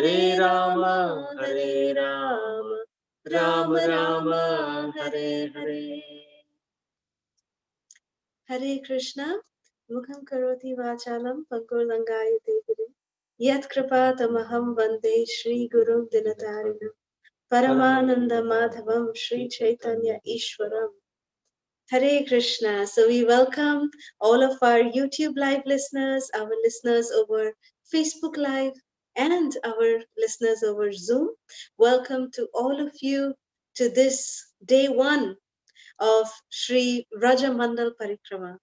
Hare Rama, Hare Rama, Rama Rama, Hare Hare. Hare Krishna, Mukham Karoti Vachalam, Pankurangayate Giri, Yat Kripatamaham Vande Shri Guru Dinatarinam, Paramananda Madhavam Shri Chaitanya Ishwaram. Hare Krishna. So we welcome all of our YouTube live listeners, our listeners over Facebook Live, and our listeners over Zoom. Welcome to all of you to this day one of Sri Vraja Mandal Parikrama.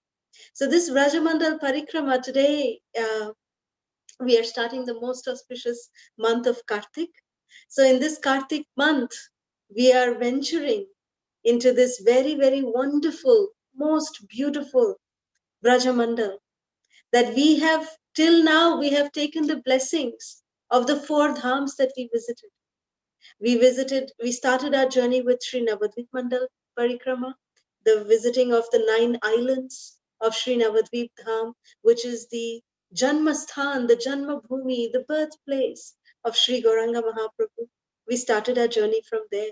So this Vraja Mandal Parikrama today, we are starting the most auspicious month of Kartik. So in this Kartik month, we are venturing into this very, very wonderful, most beautiful Vrajamandal that we have, till now, we have taken the blessings of the 4 dhams that we visited. We started our journey with Sri Navadvip Mandal Parikrama, the visiting of the 9 islands of Sri Navadvip Dham, which is the Janmasthan, the Janma Bhumi, the birthplace of Sri Gauranga Mahaprabhu. We started our journey from there.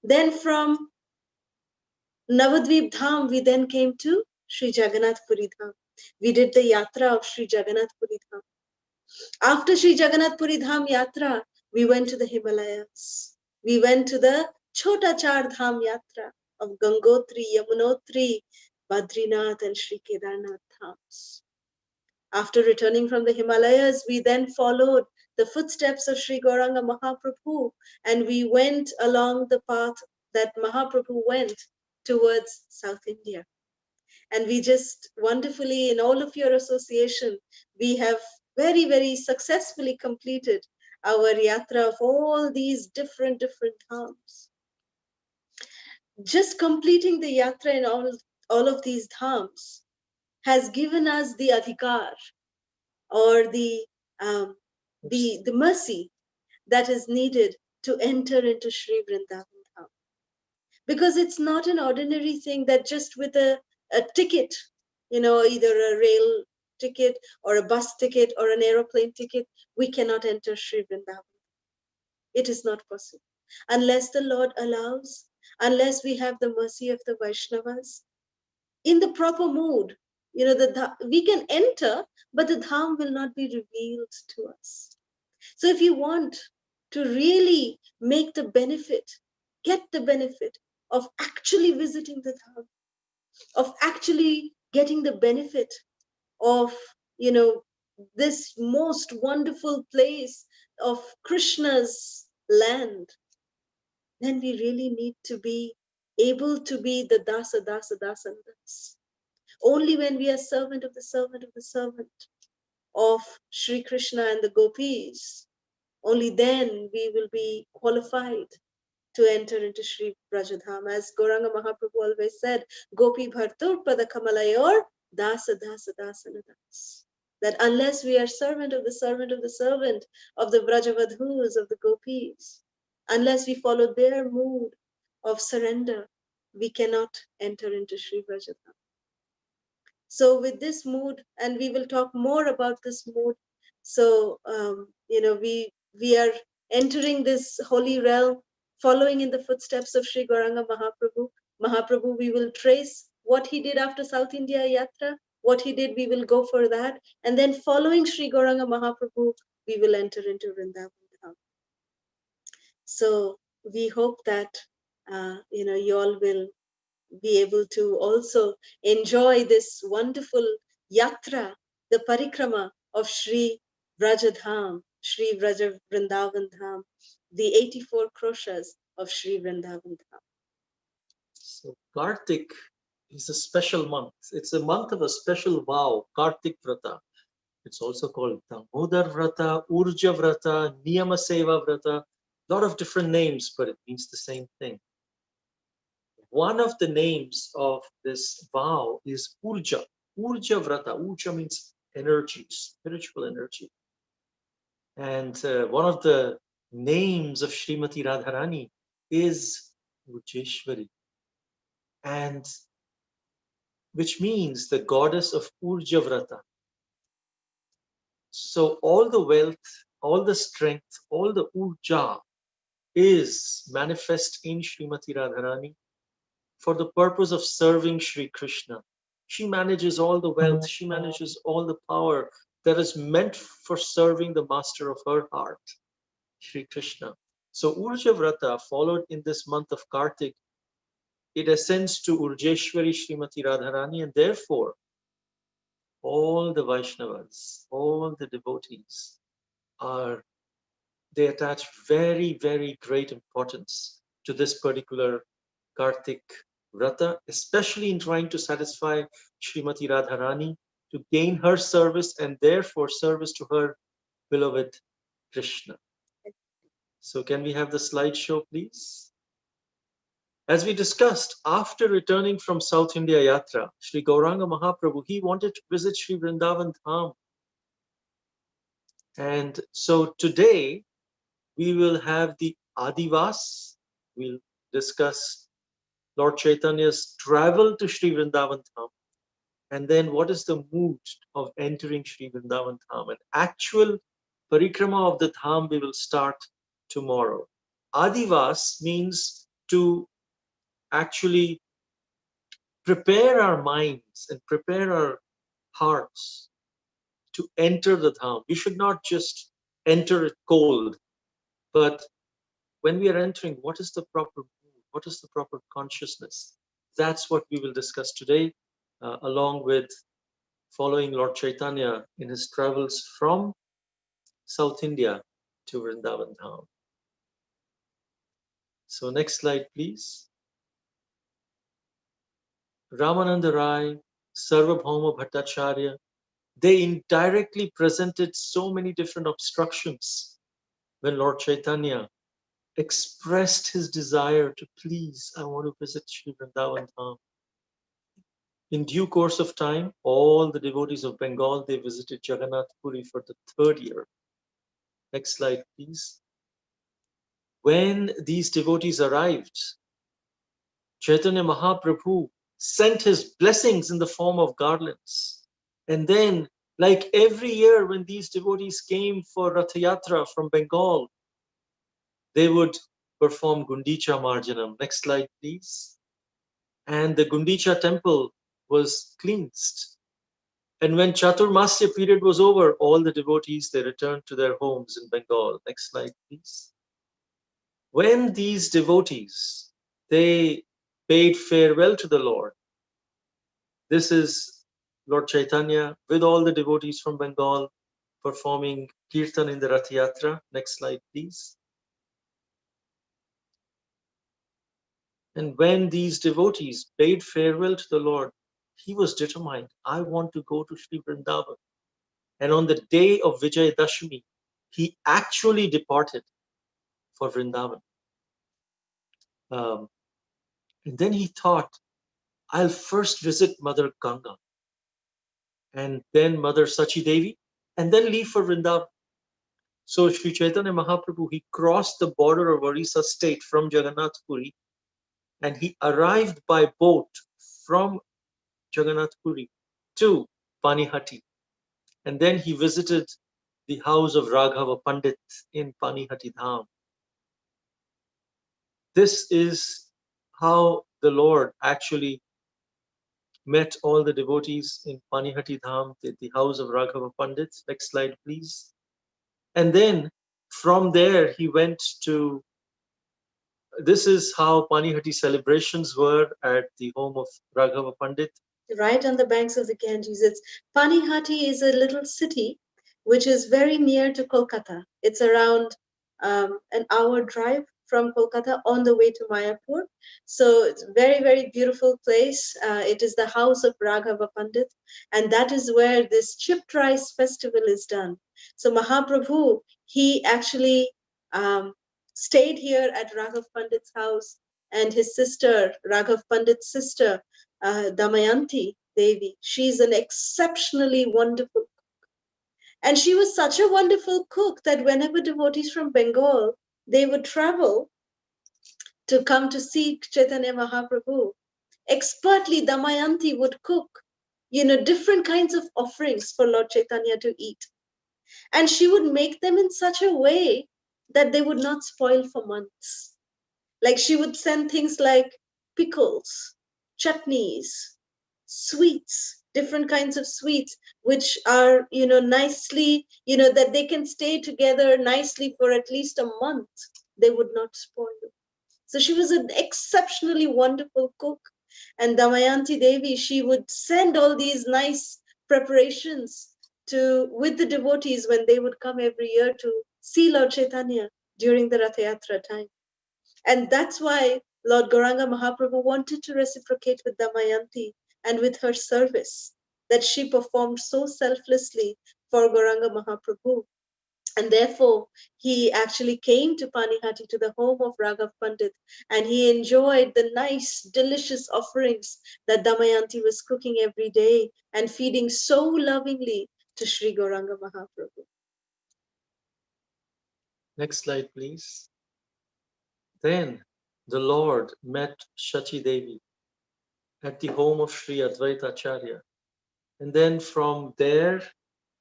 Then from Navadvip Dham, we then came to Sri Jagannath Puri Dham. We did the Yatra of Sri Jagannath Puri Dham. After Sri Jagannath Puri Dham Yatra, we went to the Himalayas. We went to the Chota Char Dham Yatra of Gangotri, Yamunotri, Badrinath and Sri Kedarnath Dhams. After returning from the Himalayas, we then followed the footsteps of Sri Gauranga Mahaprabhu and we went along the path that Mahaprabhu went towards South India. And we just wonderfully, in all of your association, we have very, very successfully completed our yatra of all these different dhams. Just completing the yatra in all of these dhams has given us the adhikar or the mercy that is needed to enter into Sri Vrindavan Dham. Because it's not an ordinary thing that just with a ticket, either a rail ticket or a bus ticket or an aeroplane ticket, we cannot enter Sri Vrindavan. It is not possible. Unless the Lord allows, unless we have the mercy of the Vaishnavas, in the proper mood, we can enter, but the Dham will not be revealed to us. So if you want to really make the benefit, get the benefit of actually visiting the Dham, of actually getting the benefit of, this most wonderful place of Krishna's land, then we really need to be able to be the dasa, dasa, dasandas. Only when we are servant of the servant of the servant of Sri Krishna and the gopis, only then we will be qualified to enter into Sri Vrajadham. As Gauranga Mahaprabhu always said, Gopi Bhartur Pada Kamalayor Dasa Dasa Dasanadas. That unless we are servant of the servant of the servant of the Vrajavadhus, of the gopis, unless we follow their mood of surrender, we cannot enter into Sri Vrajadham. So with this mood, and we will talk more about this mood, so, we are entering this holy realm, following in the footsteps of Sri Gauranga Mahaprabhu, we will trace what he did after South India Yatra, what he did, we will go for that. And then following Sri Gauranga Mahaprabhu, we will enter into Vrindavan Dham. So we hope that, you all will be able to also enjoy this wonderful yatra, the parikrama of Sri Vrajadham, Sri Vraja Vrindavan Dham, the 84 kroshas of Sri Vrindavan Dham. So Kartik is a special month. It's a month of a special vow, Kartik Vrata. It's also called Damodar Vrata, Urja Vrata, Niyama Seva Vrata. A lot of different names, but it means the same thing. One of the names of this vow is Urja. Urja Vrata. Urja means energy, spiritual energy. And one of the names of Srimati Radharani is Urjeshwari, and which means the goddess of Urja Vrata. So all the wealth all the strength, all the urja is manifest in Srimati Radharani for the purpose of serving Sri Krishna. She manages all the wealth, she manages all the power that is meant for serving the master of her heart, Sri Krishna. So Urja Vrata, followed in this month of Kartik, it ascends to Urjeshwari Srimati Radharani, and therefore all the Vaishnavas, all the devotees they attach very, very great importance to this particular Kartik Vrata, especially in trying to satisfy Srimati Radharani, to gain her service and therefore service to her beloved Krishna. So can we have the slideshow, please? As we discussed, after returning from South India Yatra, Sri Gauranga Mahaprabhu, he wanted to visit Sri Vrindavan Dham. And so today we will have the Adivas. We'll discuss Lord Chaitanya's travel to Sri Vrindavan Dham. And then what is the mood of entering Sri Vrindavan Dham? An actual Parikrama of the Dham we will start tomorrow. Adivas means to actually prepare our minds and prepare our hearts to enter the Dham. We should not just enter it cold, but when we are entering, what is the proper mood? What is the proper consciousness? That's what we will discuss today, along with following Lord Chaitanya in his travels from South India to Vrindavan Dham. So next slide, please. Ramananda Rai, Sarvabhauma Bhattacharya, they indirectly presented so many different obstructions when Lord Chaitanya expressed his desire to please, I want to visit Sri Vrindavan Dham. In due course of time, all the devotees of Bengal, they visited Jagannath Puri for the third year. Next slide, please. When these devotees arrived, Chaitanya Mahaprabhu sent his blessings in the form of garlands. And then, like every year when these devotees came for Ratha Yatra from Bengal, they would perform Gundicha Marjanam. Next slide, please. And the Gundicha temple was cleansed. And when Chaturmasya period was over, all the devotees, they returned to their homes in Bengal. Next slide, please. When these devotees, they bade farewell to the Lord, this is Lord Chaitanya with all the devotees from Bengal performing Kirtan in the Rath Yatra. Next slide, please. And when these devotees bade farewell to the Lord, he was determined, I want to go to Sri Vrindavan. And on the day of Vijay Dashmi, he actually departed for Vrindavan. And then he thought, I'll first visit Mother Ganga, and then Mother Sachi Devi, and then leave for Vrindavan. So Sri Chaitanya Mahaprabhu, he crossed the border of Orissa state from Jagannath Puri, and he arrived by boat from Jagannath Puri to Panihati. And then he visited the house of Raghava Pandit in Panihati Dham. This is how the Lord actually met all the devotees in Panihati Dham, the house of Raghava Pandit. Next slide, please. And then from there, he went to, this is how Panihati celebrations were at the home of Raghava Pandit. Right on the banks of the Ganges. Panihati is a little city which is very near to Kolkata. It's around an hour drive from Kolkata on the way to Mayapur. So it's a very, very beautiful place. It is the house of Raghava Pandit, and that is where this chipped rice festival is done. So Mahaprabhu, he actually stayed here at Raghav Pandit's house, and his sister, Raghav Pandit's sister, Damayanti Devi, she's an exceptionally wonderful cook. And she was such a wonderful cook that whenever devotees from Bengal, they would travel to come to see Chaitanya Mahaprabhu, expertly Damayanti would cook, different kinds of offerings for Lord Chaitanya to eat. And she would make them in such a way that they would not spoil for months. Like she would send things like pickles, chutneys, sweets, different kinds of sweets, which are, nicely, that they can stay together nicely for at least a month. They would not spoil. So she was an exceptionally wonderful cook. And Damayanti Devi, she would send all these nice preparations to with the devotees when they would come every year to see Lord Chaitanya during the Ratha Yatra time. And that's why Lord Gauranga Mahaprabhu wanted to reciprocate with Damayanti and with her service that she performed so selflessly for Gauranga Mahaprabhu. And therefore, he actually came to Panihati, to the home of Raghava Pandit, and he enjoyed the nice, delicious offerings that Damayanti was cooking every day and feeding so lovingly to Sri Gauranga Mahaprabhu. Next slide, please. Then the Lord met Shachi Devi at the home of Sri Advaita Acharya. And then from there,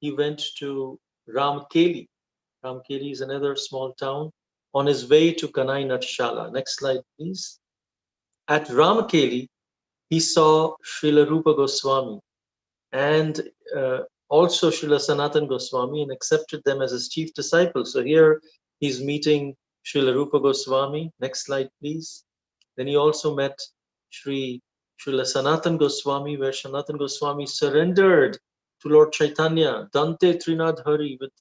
he went to Ramkeli. Ramkeli is another small town on his way to Kanai Natshala. Next slide, please. At Ramkeli, he saw Srila Rupa Goswami and also Srila Sanatan Goswami and accepted them as his chief disciple. So here he's meeting Srila Rupa Goswami. Next slide, please. Then he also met Srila Sanatan Goswami, where Sanatan Goswami surrendered to Lord Chaitanya, Dante Trinad Hari, with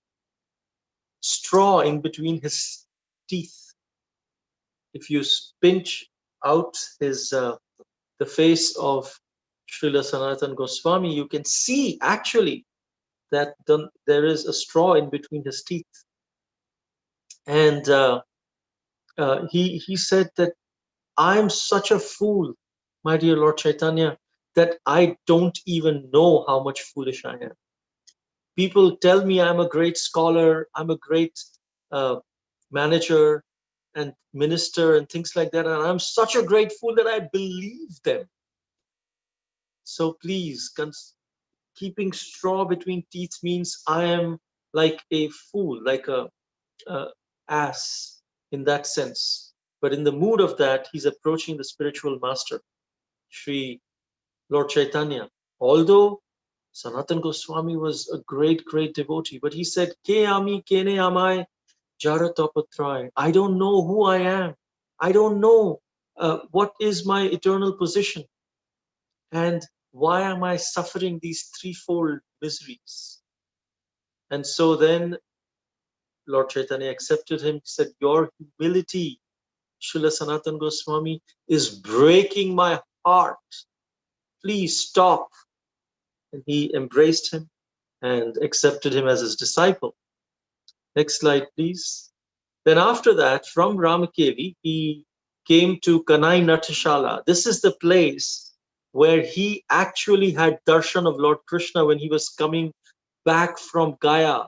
straw in between his teeth. If you pinch out the face of Srila Sanatan Goswami, you can see actually that there is a straw in between his teeth. And he said that I'm such a fool, my dear Lord Chaitanya, that I don't even know how much foolish I am. People tell me I'm a great scholar, I'm a great manager and minister and things like that, and I'm such a great fool that I believe them. So please, keeping straw between teeth means I am like a fool, like a ass in that sense. But in the mood of that, he's approaching the spiritual master, Sri Lord Chaitanya. Although Sanatan Goswami was a great, great devotee, but he said, Ke ami kene amai jaratapatrai. I don't know who I am. I don't know what is my eternal position. And why am I suffering these threefold miseries? And so then Lord Chaitanya accepted him. He said, your humility, Srila Sanatan Goswami, is breaking my heart. Please stop. And he embraced him and accepted him as his disciple. Next slide, please. Then after that, from Ramakevi, he came to Kanai Natashala. This is the place where he actually had darshan of Lord Krishna when he was coming back from Gaya.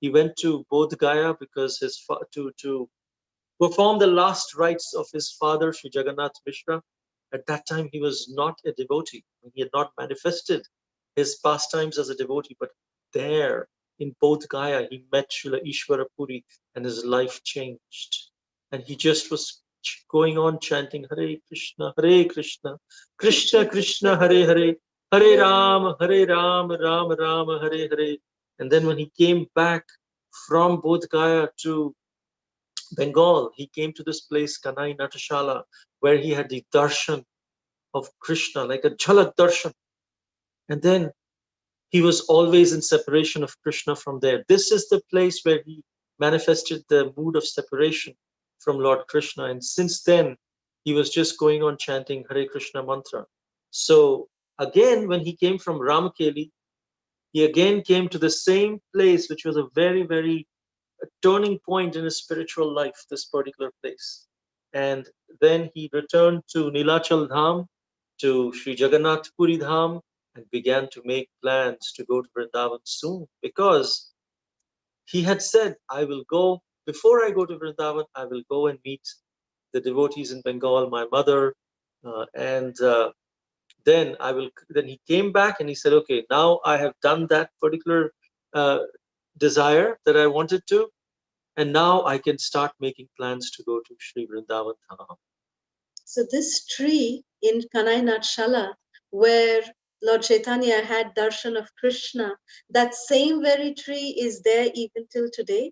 He went to Bodh Gaya because to perform the last rites of his father, Sri Jagannath Mishra. At that time, he was not a devotee. He had not manifested his pastimes as a devotee, but there in Bodh Gaya, he met Srila Ishvara Puri and his life changed. And he just was going on chanting Hare Krishna, Krishna Krishna, Hare Hare, Hare Ram, Ram Ram, Hare Hare. And then when he came back from Bodh Gaya to Bengal, he came to this place, Kanai Natashala, where he had the darshan of Krishna, like a jhalak darshan. And then he was always in separation of Krishna from there. This is the place where he manifested the mood of separation from Lord Krishna. And since then, he was just going on chanting Hare Krishna mantra. So again, when he came from Ramakeli, he again came to the same place, which was a very, very turning point in his spiritual life, this particular place. And then he returned to Nilachal Dham, to Sri Jagannath Puri Dham, and began to make plans to go to Vrindavan soon, because he had said, I will go, before I go to Vrindavan, I will go and meet the devotees in Bengal, my mother, and then he came back and he said, okay, now I have done that particular desire that I wanted to. And now I can start making plans to go to Sri Vrindavan Dham. So this tree in Kanai where Lord Chaitanya had darshan of Krishna, that same very tree is there even till today.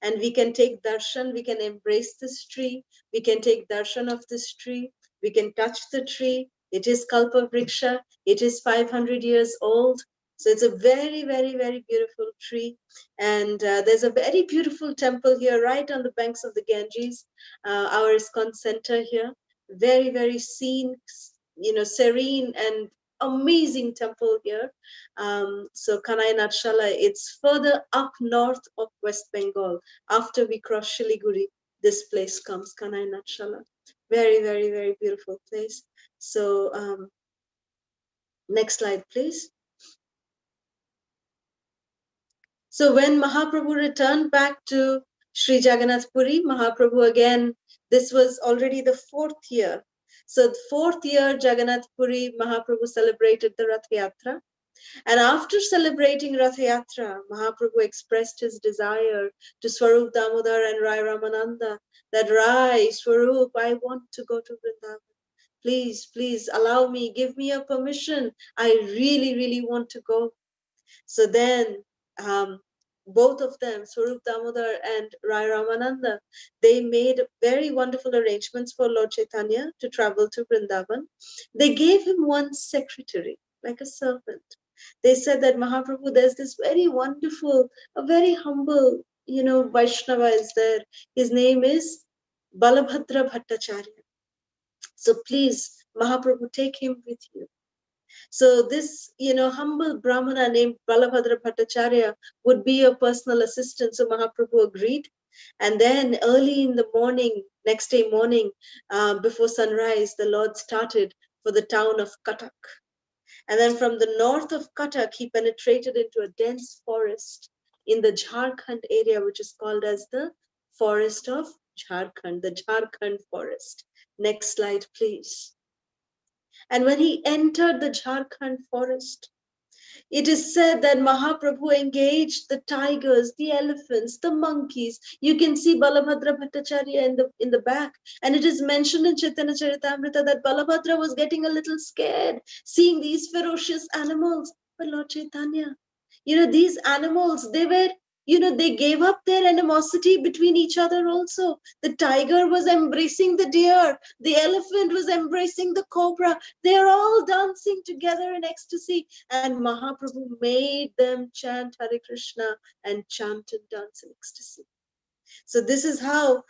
And we can take darshan, we can embrace this tree, we can take darshan of this tree, we can touch the tree. It is Kalpa Vriksha, it is 500 years old. So it's a very, very, very beautiful tree. And there's a very beautiful temple here, right on the banks of the Ganges, our ISKCON center here. Very, very serene and amazing temple here. So Kanai Natshala, it's further up north of West Bengal. After we cross Shiliguri, this place comes, Kanai Natshala. Very, very, very beautiful place. So next slide, please. So when Mahaprabhu returned back to Sri Jagannath Puri, Mahaprabhu again, this was already the 4th year. So the 4th year, Jagannath Puri, Mahaprabhu celebrated the Rath Yatra. And after celebrating Rath Yatra, Mahaprabhu expressed his desire to Swarup Damodar and Rai Ramananda that Rai, Swarup, I want to go to Vrindavan. Please, please allow me, give me a permission. I really, really want to go. So then both of them, Swarup Damodar and Rai Ramananda, they made very wonderful arrangements for Lord Chaitanya to travel to Vrindavan. They gave him one secretary, like a servant. They said that Mahaprabhu, there's this very wonderful, a very humble, Vaishnava is there. His name is Balabhadra Bhattacharya. So please, Mahaprabhu, take him with you. So this, humble Brahmana named Balabhadra Bhattacharya would be a personal assistant. So Mahaprabhu agreed. And then early in the morning, next day morning, before sunrise, the Lord started for the town of Cuttack. And then from the north of Cuttack, he penetrated into a dense forest in the Jharkhand area, which is called as the forest of Jharkhand, the Jharkhand forest. Next slide, please. And when he entered the Jharkhand forest, it is said that Mahaprabhu engaged the tigers, the elephants, the monkeys. You can see Balabhadra Bhattacharya in the back. And it is mentioned in Chaitanya Charitamrita that Balabhadra was getting a little scared seeing these ferocious animals. But Lord Chaitanya, these animals, they gave up their animosity between each other also. The tiger was embracing the deer. The elephant was embracing the cobra. They're all dancing together in ecstasy. And Mahaprabhu made them chant Hare Krishna and chant and dance in ecstasy. So this is how,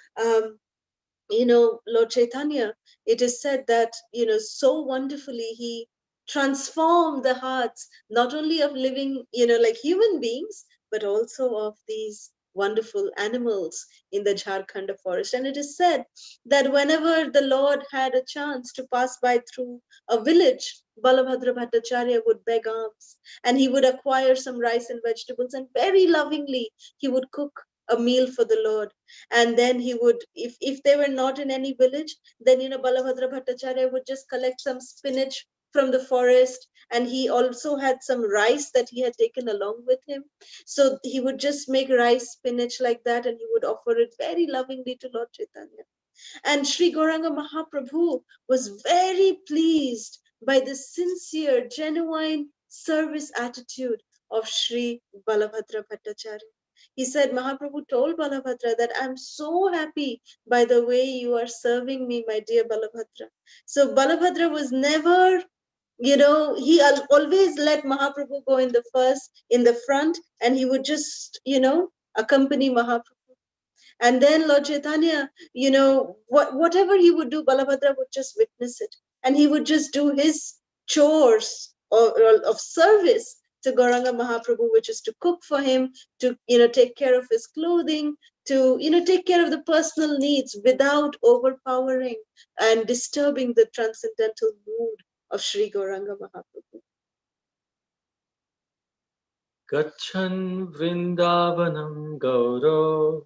Lord Chaitanya, it is said that, so wonderfully he transformed the hearts, not only of living, like human beings, but also of these wonderful animals in the Jharkhanda forest. And it is said that whenever the Lord had a chance to pass by through a village, Balabhadra Bhattacharya would beg alms and he would acquire some rice and vegetables, and very lovingly he would cook a meal for the Lord. And then he would, if they were not in any village, then Balabhadra Bhattacharya would just collect some spinach from the forest, and he also had some rice that he had taken along with him. So he would just make rice, spinach like that, and he would offer it very lovingly to Lord Chaitanya. And Sri Gauranga Mahaprabhu was very pleased by the sincere, genuine service attitude of Sri Balabhadra Bhattacharya. He said, Mahaprabhu told Balabhadra that I'm so happy by the way you are serving me, my dear Balabhadra. So Balabhadra was never, he always let Mahaprabhu go in the front, and he would just, accompany Mahaprabhu. And then Lord Chaitanya, whatever he would do, Balabhadra would just witness it. And he would just do his chores of service to Gauranga Mahaprabhu, which is to cook for him, to, take care of his clothing, to, take care of the personal needs without overpowering and disturbing the transcendental mood of Sri Gauranga Mahaprabhu. Gachan Vrindavanam Gauro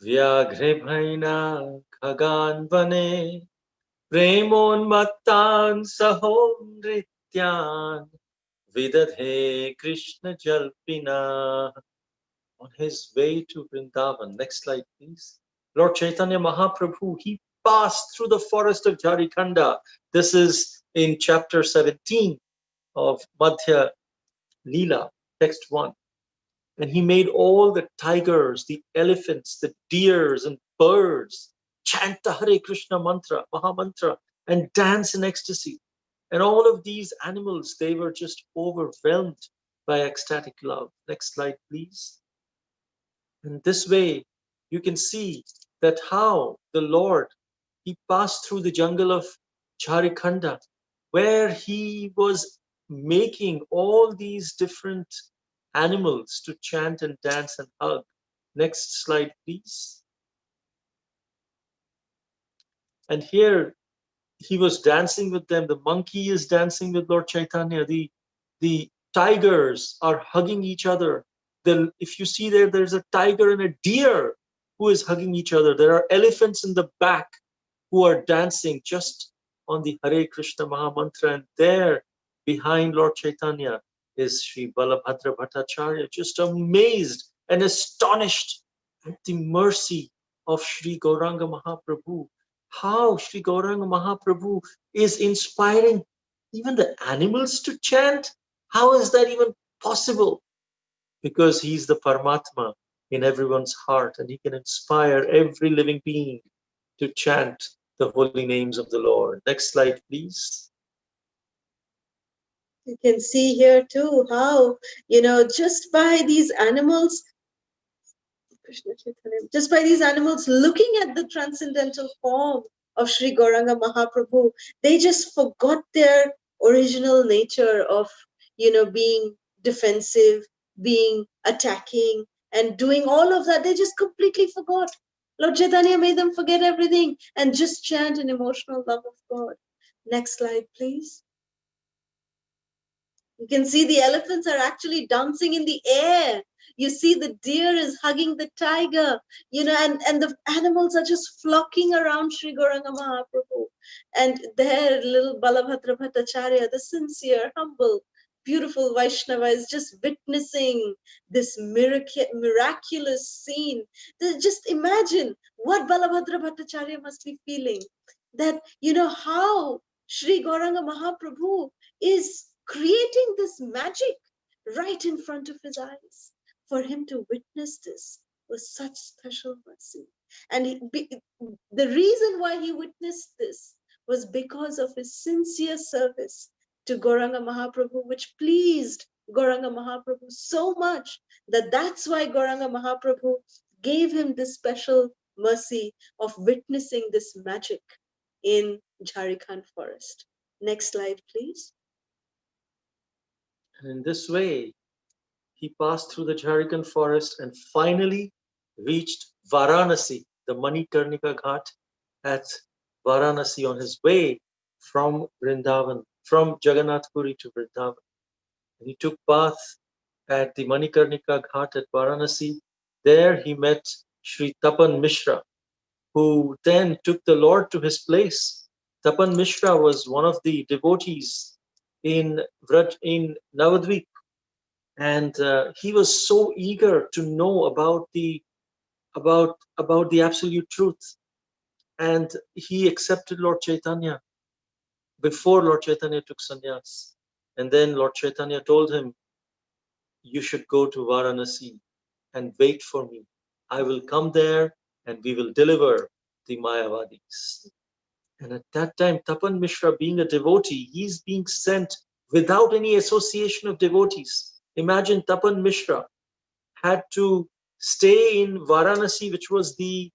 Vyaghribhaina Khagan Vane Premon Mattan Sahom Nrityan Vidadhe Krishna Jalpina. on his way to Vrindavan. Next slide, please. Lord Chaitanya Mahaprabhu, he passed through the forest of Jharkhanda. This is in chapter 17 of Madhya Leela, text 1. And he made all the tigers, the elephants, the deers, and birds chant the Hare Krishna mantra, Maha Mantra, and dance in ecstasy. And all of these animals, they were just overwhelmed by ecstatic love. Next slide, please. And this way, you can see that how the Lord, he passed through the jungle of Jharkhanda, where he was making all these different animals to chant and dance and hug. Next slide, please. And here he was dancing with them. The monkey is dancing with Lord Chaitanya. The tigers are hugging each other. If you see there, there's a tiger and a deer who is hugging each other. There are elephants in the back who are dancing just on the Hare Krishna Maha Mantra. And there, behind Lord Chaitanya, is Sri Balabhadra Bhattacharya, just amazed and astonished at the mercy of Sri Gauranga Mahaprabhu. How Sri Gauranga Mahaprabhu is inspiring even the animals to chant. How is that even possible? Because he's the Paramatma in everyone's heart, and he can inspire every living being to chant the holy names of the Lord. Next slide, please. You can see here too how, just by these animals, just by these animals looking at the transcendental form of Sri Gauranga Mahaprabhu, they just forgot their original nature of, being defensive, being attacking, and doing all of that. They just completely forgot. Lord Chaitanya made them forget everything and just chant in emotional love of God. Next slide, please. You can see the elephants are actually dancing in the air. You see the deer is hugging the tiger, and the animals are just flocking around Sri Gauranga Mahaprabhu. And there, little Balabhadra Bhattacharya, the sincere, humble, beautiful Vaishnava, is just witnessing this miraculous scene. Just imagine what Balabhadra Bhattacharya must be feeling. That, how Sri Gauranga Mahaprabhu is creating this magic right in front of his eyes. For him to witness this was such special mercy. And the reason why he witnessed this was because of his sincere service to Gauranga Mahaprabhu, which pleased Gauranga Mahaprabhu so much that's why Gauranga Mahaprabhu gave him this special mercy of witnessing this magic in Jharkhand forest. Next slide, please. And in this way, he passed through the Jharkhand forest and finally reached Varanasi, the Manikarnika Ghat at Varanasi, on his way from Vrindavan, from Jagannath Puri to Vrindavan. And he took bath at the Manikarnika Ghat at Varanasi. There he met Sri Tapan Mishra, who then took the Lord to his place. Tapan Mishra was one of the devotees in Navadvip, and he was so eager to know about the absolute truth, and he accepted Lord Chaitanya before Lord Chaitanya took sannyas. And then Lord Chaitanya told him, you should go to Varanasi and wait for me. I will come there and we will deliver the Mayavadis. And at that time, Tapan Mishra, being a devotee, he's being sent without any association of devotees. Imagine Tapan Mishra had to stay in Varanasi, which was the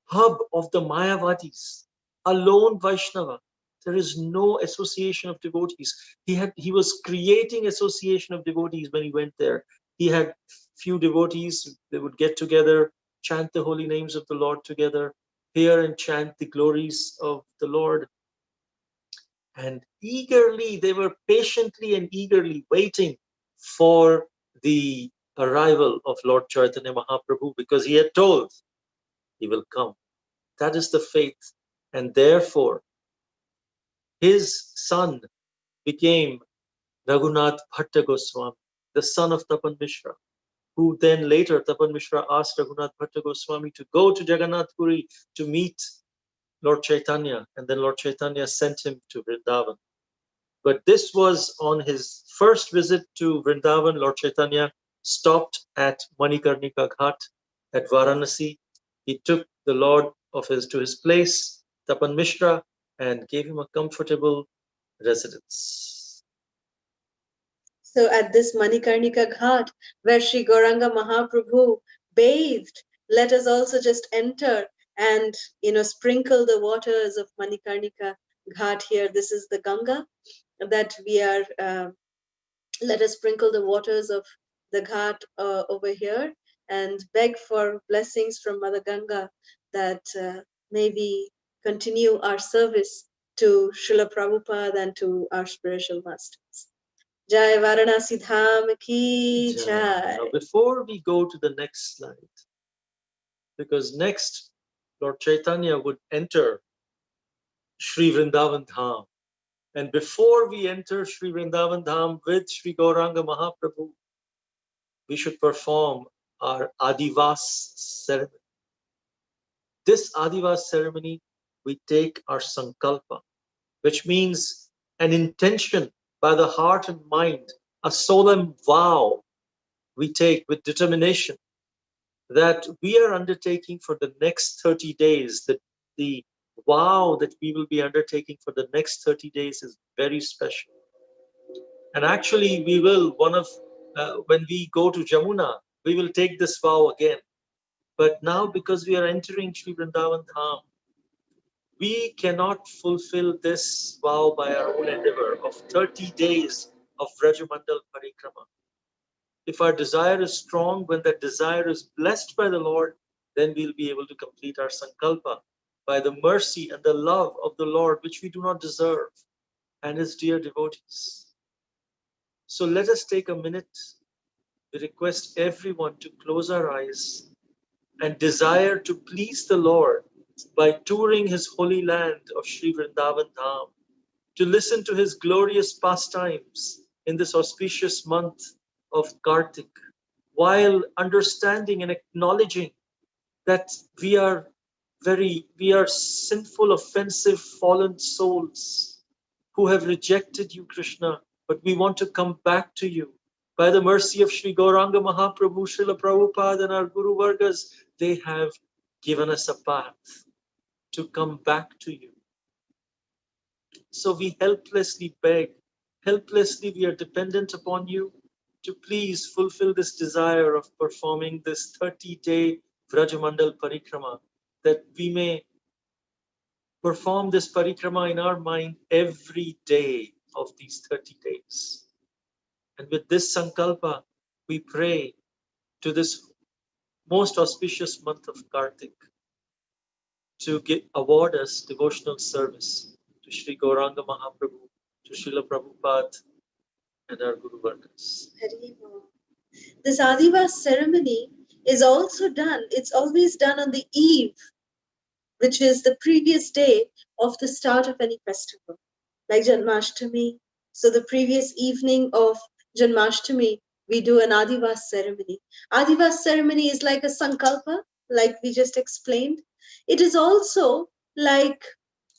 hub of the Mayavadis, a lone Vaishnava. There is no association of devotees. He was creating association of devotees when he went there. He had few devotees. They would get together, chant the holy names of the Lord together, hear and chant the glories of the Lord. And eagerly, they were patiently and eagerly waiting for the arrival of Lord Chaitanya Mahaprabhu, because he had told he will come. That is the faith. And therefore, his son became Raghunath Bhatta Goswami, the son of Tapan Mishra, who then later Tapan Mishra asked Raghunath Bhatta Goswami to go to Jagannath Puri to meet Lord Caitanya, and then Lord Caitanya sent him to Vrindavan. But this was on his first visit to Vrindavan. Lord Caitanya stopped at Manikarnika Ghat at Varanasi. He took the Lord to his place, Tapan Mishra, and gave him a comfortable residence. So at this Manikarnika Ghat, where Sri Gauranga Mahaprabhu bathed, let us also just enter and sprinkle the waters of Manikarnika Ghat here. This is the Ganga that we are. Let us sprinkle the waters of the Ghat over here and beg for blessings from Mother Ganga that may we continue our service to Srila Prabhupada and to our spiritual masters. Jai Varanasi Dham ki jai. Now, before we go to the next slide, because next Lord Chaitanya would enter Sri Vrindavan Dham. And before we enter Sri Vrindavan Dham with Sri Gauranga Mahaprabhu, we should perform our Adivas ceremony. This Adivas ceremony, we take our Sankalpa, which means an intention by the heart and mind, a solemn vow we take with determination that we are undertaking for the next 30 days, that the vow that we will be undertaking for the next 30 days is very special. And actually, we will, when we go to Jamuna, we will take this vow again. But now, because we are entering Sri Vrindavan Dham, we cannot fulfill this vow by our own endeavor of 30 days of Vrajamandal Parikrama. If our desire is strong, when that desire is blessed by the Lord, then we'll be able to complete our Sankalpa by the mercy and the love of the Lord, which we do not deserve, and his dear devotees. So let us take a minute. We request everyone to close our eyes and desire to please the Lord by touring his holy land of Sri Vrindavan Dham, to listen to his glorious pastimes in this auspicious month of Kartik, while understanding and acknowledging that we are sinful, offensive, fallen souls who have rejected you, Krishna, but we want to come back to you. By the mercy of Sri Gauranga Mahaprabhu, Srila Prabhupada, and our Guru Vargas, they have given us a path to come back to you. So we helplessly beg, helplessly we are dependent upon you to please fulfill this desire of performing this 30-day Vrajamandal Parikrama, that we may perform this Parikrama in our mind every day of these 30 days. And with this Sankalpa, we pray to this most auspicious month of Kartik to award us devotional service to Sri Gauranga Mahaprabhu, to Srila Prabhupada, and our Guru Vargas. This Adivas ceremony is also done, it's always done on the eve, which is the previous day of the start of any festival, like Janmashtami. So the previous evening of Janmashtami, we do an Adivas ceremony. Adivas ceremony is like a Sankalpa, like we just explained. It is also like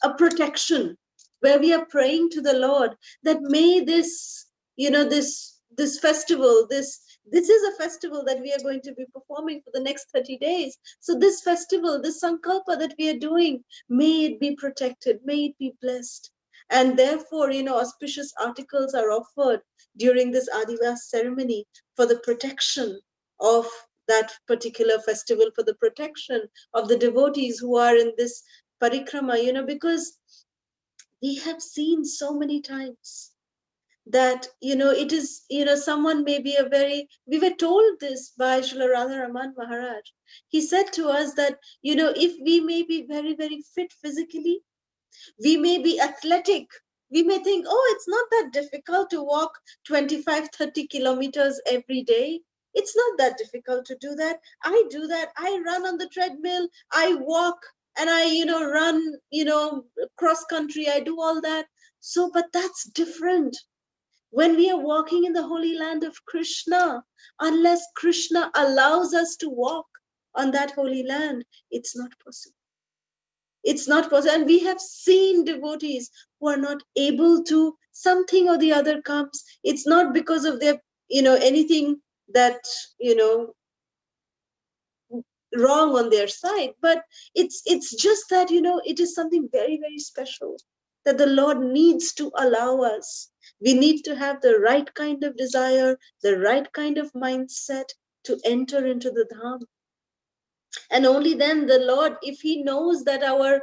a protection where we are praying to the Lord that may this, this festival, this is a festival that we are going to be performing for the next 30 days. So this festival, this Sankalpa that we are doing, may it be protected, may it be blessed. And therefore, auspicious articles are offered during this Adivas ceremony for the protection of that particular festival, for the protection of the devotees who are in this parikrama, because we have seen so many times that it is someone may be we were told this by Srila Radha Raman Maharaj. He said to us that if we may be very, very fit physically, we may be athletic, we may think, oh, it's not that difficult to walk 25-30 kilometers every day. It's not that difficult to do that. I do that. I run on the treadmill, I walk, and I run cross country, I do all that. So but that's different. When we are walking in the holy land of Krishna, unless Krishna allows us to walk on that holy land, it's not possible. It's not possible. And we have seen devotees who are not able to, something or the other comes. It's not because of their, anything that, wrong on their side, but it's just that, it is something very, very special that the Lord needs to allow us. We need to have the right kind of desire, the right kind of mindset to enter into the Dham. And only then the Lord, if he knows that our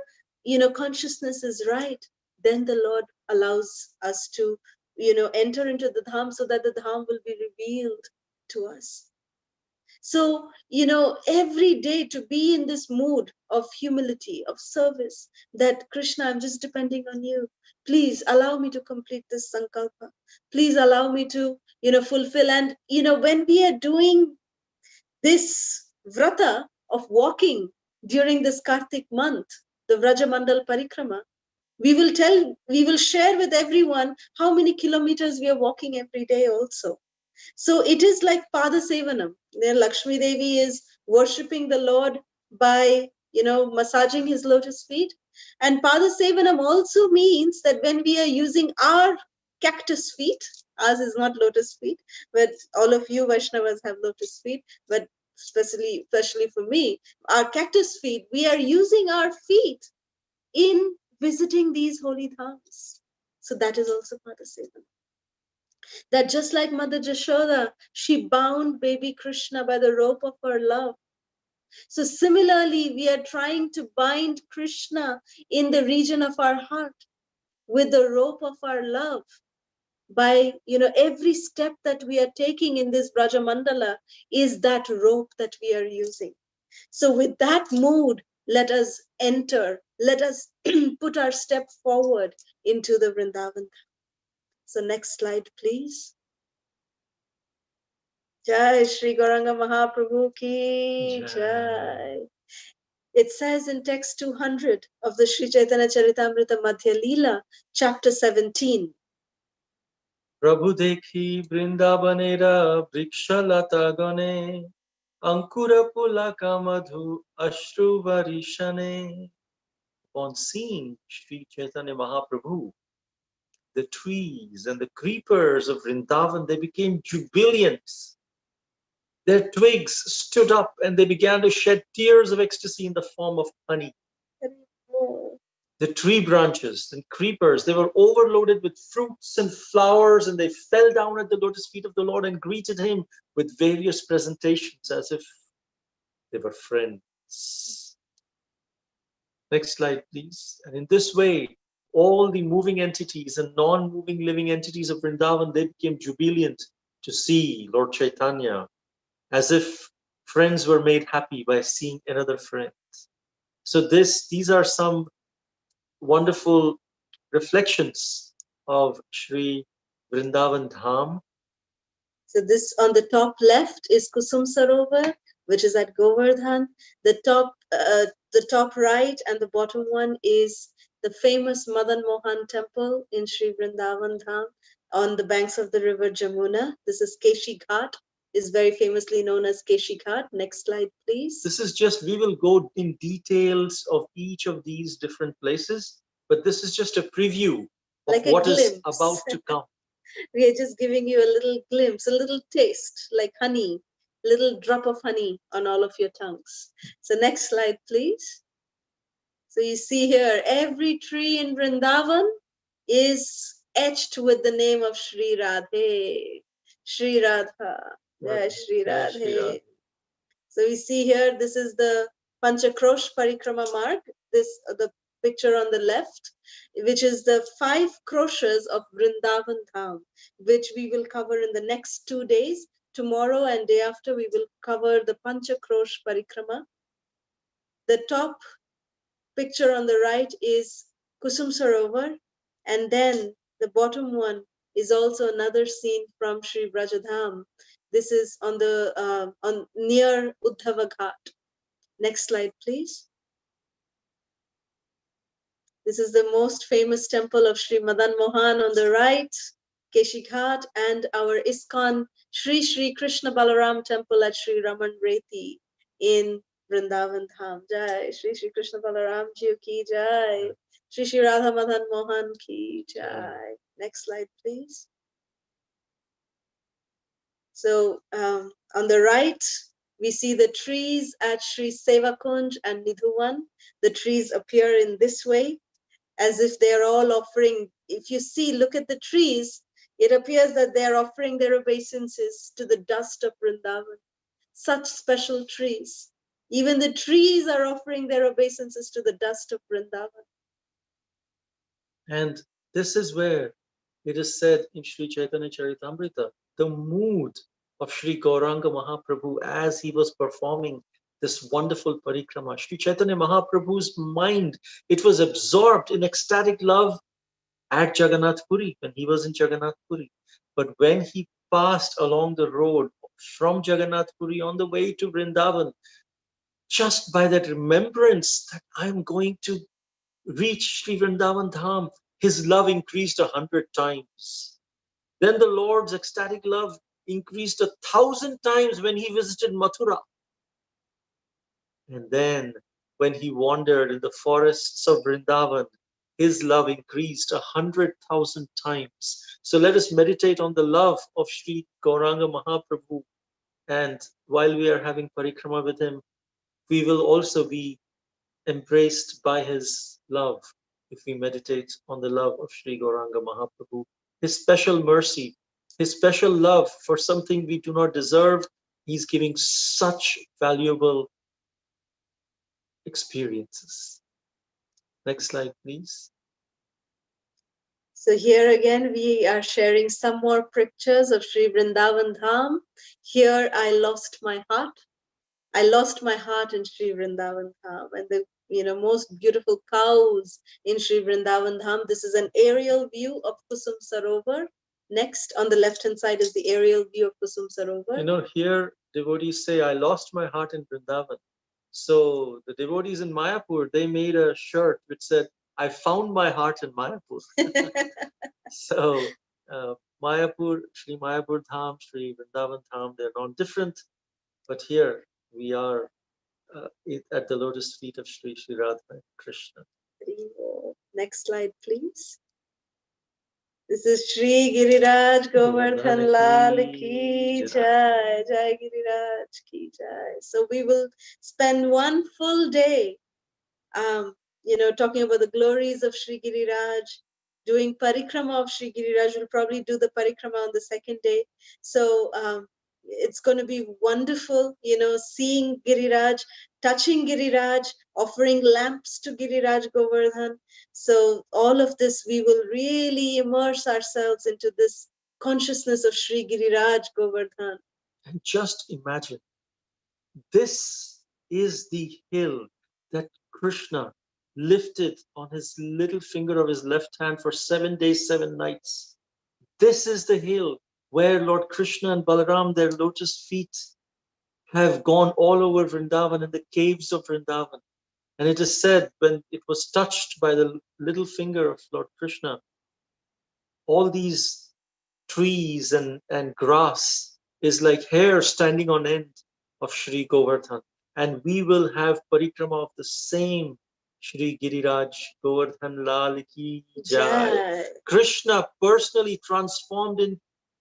consciousness is right, then the Lord allows us to enter into the Dham, so that the Dham will be revealed to us. So every day to be in this mood of humility, of service, that Krishna, I'm just depending on you. Please allow me to complete this sankalpa. Please allow me to fulfill. And when we are doing this vrata of walking during this Kartik month, the Vraja Mandal Parikrama, we will share with everyone how many kilometers we are walking every day also. So it is like Pada Sevanam. Lakshmi Devi is worshipping the Lord by massaging his lotus feet. And Pada Sevanam also means that when we are using our cactus feet, ours is not lotus feet, but all of you Vaishnavas have lotus feet, but especially for me, our cactus feet, we are using our feet in visiting these holy dhams. So that is also Pada Sevanam. That just like Mother Jashoda, she bound baby Krishna by the rope of her love. So similarly, we are trying to bind Krishna in the region of our heart with the rope of our love. By every step that we are taking in this Vraja Mandala is that rope that we are using. So with that mood, let us enter, let us put our step forward into the Vrindavan. So next slide, please. Jai Shri Gauranga Mahaprabhu ki Jai. It says in text 200 of the Sri Chaitanya Charitamrita Madhya Leela, chapter 17. Prabhu dekhi Vrindavanera Vrikshalata Gane Ankura Pulaka Madhu Ashru Varishane. Upon seeing Sri Chaitanya Mahaprabhu, the trees and the creepers of Vrindavan, they became jubilant. Their twigs stood up and they began to shed tears of ecstasy in the form of honey. The tree branches and creepers, they were overloaded with fruits and flowers, and they fell down at the lotus feet of the Lord and greeted him with various presentations as if they were friends. Next slide, please. And in this way, all the moving entities and non-moving living entities of Vrindavan, they became jubilant to see Lord Chaitanya, as if friends were made happy by seeing another friend. So these are some wonderful reflections of Sri Vrindavan Dham. So this on the top left is Kusum Sarovar, which is at Govardhan. The top right and the bottom one is the famous Madan Mohan temple in Sri Vrindavan Dham on the banks of the river Jamuna. This is Keshi Ghat, is very famously known as Keshi Ghat. Next slide, please. This is just, we will go in details of each of these different places, but this is just a preview of like what is about to come. We are just giving you a little glimpse, a little taste, like honey, little drop of honey on all of your tongues. So next slide, please. So you see here, every tree in Vrindavan is etched with the name of Sri Radhe, Sri Radha, yeah, Sri Radhe. So we see here, this is the Panchakrosh Parikrama mark, the picture on the left, which is the 5 kroshas of Vrindavan Dham, which we will cover in the next 2 days. Tomorrow and day after, we will cover the Panchakrosh Parikrama. The top picture on the right is Kusum Sarovar, and then the bottom one is also another scene from Sri Vrajadham. This is on the near Uddhava Ghat. Next slide, please. This is the most famous temple of Sri Madan Mohan on the right. Keshi Ghat, and our ISKCON Sri Sri Krishna Balaram temple at Sri Raman Reti in Vrindavan Dham. Jai Sri Sri Krishna Balaram Ji ki jai. Sri Sri Radha Madan Mohan ki jai. Next slide, please. So on the right, we see the trees at Sri Seva Kunj and Nidhuvan. The trees appear in this way, as if they're all offering. If you see, look at the trees, it appears that they're offering their obeisances to the dust of Vrindavan. Such special trees. Even the trees are offering their obeisances to the dust of Vrindavan. And this is where it is said in Sri Chaitanya Charitamrita, the mood of Sri Gauranga Mahaprabhu as he was performing this wonderful parikrama. Sri Chaitanya Mahaprabhu's mind, it was absorbed in ecstatic love at Jagannath Puri, when he was in Jagannath Puri. But when he passed along the road from Jagannath Puri on the way to Vrindavan, just by that remembrance that I am going to reach Sri Vrindavan Dham, his love increased 100 times. Then the Lord's ecstatic love increased 1,000 times when he visited Mathura. And then when he wandered in the forests of Vrindavan, his love increased 100,000 times. So let us meditate on the love of Sri Gauranga Mahaprabhu. And while we are having parikrama with him, we will also be embraced by his love if we meditate on the love of Sri Gauranga Mahaprabhu, his special mercy, his special love for something we do not deserve. He's giving such valuable experiences. Next slide, please. So here again, we are sharing some more pictures of Sri Vrindavan Dham. Here I lost my heart. I lost my heart in Sri Vrindavan Dham, and the most beautiful cows in Sri Vrindavan Dham. This is an aerial view of Kusum Sarovar. Next, on the left-hand side is the aerial view of Kusum Sarovar. Here devotees say, I lost my heart in Vrindavan. So the devotees in Mayapur, they made a shirt which said, I found my heart in Mayapur. So Mayapur, Sri Mayapur Dham, Sri Vrindavan Dham, they're not different. But here we are at the lotus feet of Sri Sri Radha and Krishna. Next slide, please. This is Shri Giriraj Govardhan Lal ki jai, Jai Giriraj ki jai. So we will spend one full day, talking about the glories of Shri Giriraj, doing Parikrama of Shri Giriraj. We'll probably do the Parikrama on the second day. So it's going to be wonderful, seeing Giriraj, touching Giriraj, offering lamps to Giriraj Govardhan. So all of this, we will really immerse ourselves into this consciousness of Sri Giriraj Govardhan. And just imagine, this is the hill that Krishna lifted on his little finger of his left hand for 7 days, 7 nights. This is the hill where Lord Krishna and Balaram, their lotus feet, have gone all over Vrindavan in the caves of Vrindavan. And it is said, when it was touched by the little finger of Lord Krishna, all these trees and grass is like hair standing on end of Sri Govardhan. And we will have parikrama of the same Shri Giriraj Govardhan Lal ki jai. Krishna personally transformed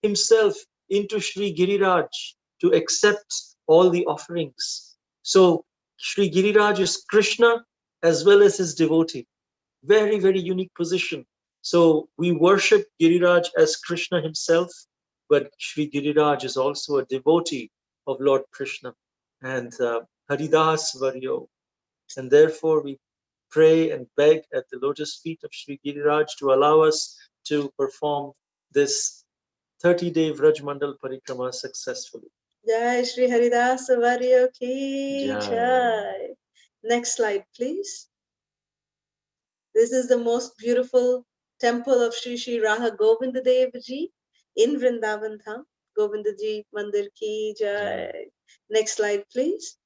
himself into Shri Giriraj to accept all the offerings. So Shri Giriraj is Krishna as well as his devotee. Very, very unique position. So we worship Giriraj as Krishna himself, but Shri Giriraj is also a devotee of Lord Krishna and Haridas Varyo. And therefore we pray and beg at the lotus feet of Shri Giriraj to allow us to perform this 30-day Vraj Mandal Parikrama successfully. Jai Shri Haridas Varyo ki jai. Next slide, please. This is the most beautiful temple of Sri Sri Raha Govinda Dev Ji in Vrindavan Dham. Govinda Ji Mandir ki jai. Next slide, please.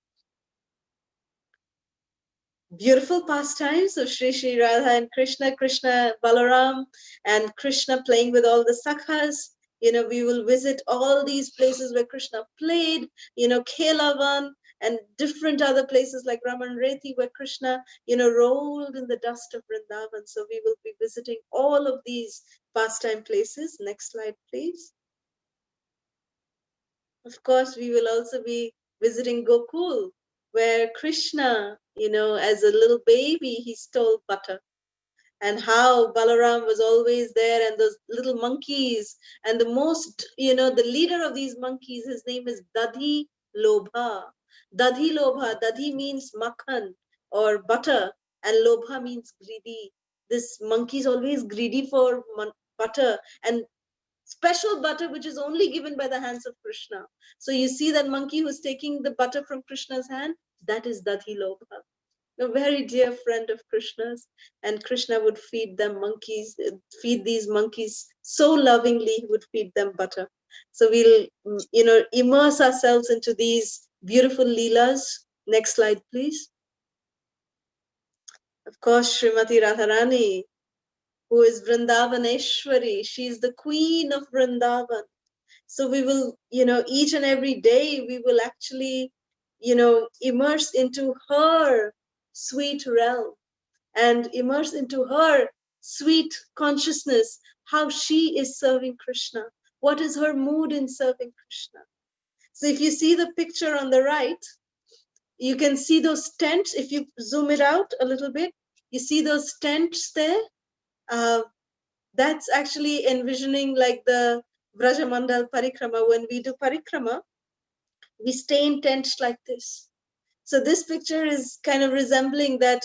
beautiful pastimes of Shri Radha and Krishna, Krishna Balaram, and Krishna playing with all the sakhas. We will visit all these places where Krishna played, Khelavan and different other places like Raman Reti where Krishna, rolled in the dust of Vrindavan. So we will be visiting all of these pastime places. Next slide, please. Of course, we will also be visiting Gokul, where Krishna, as a little baby, he stole butter. And how Balaram was always there, and those little monkeys. And the leader of these monkeys, his name is Dadhi Lobha. Dadhi Lobha. Dadhi means makhan or butter, and Lobha means greedy. This monkey is always greedy for butter. And special butter which is only given by the hands of Krishna. So you see that monkey who's taking the butter from Krishna's hand, that is Dadhi Lobha, a very dear friend of Krishna's. And Krishna would feed these monkeys so lovingly, he would feed them butter. So we'll, immerse ourselves into these beautiful leelas. Next slide, please. Of course, Srimati Radharani, who is Vrindavaneshwari. She's the queen of Vrindavan. So we will, each and every day, we will actually, immerse into her sweet realm and immerse into her sweet consciousness, how she is serving Krishna. What is her mood in serving Krishna? So if you see the picture on the right, you can see those tents. If you zoom it out a little bit, you see those tents there. That's actually envisioning like the Vraja Mandal Parikrama. When we do Parikrama, we stay in tents like this. So this picture is kind of resembling that,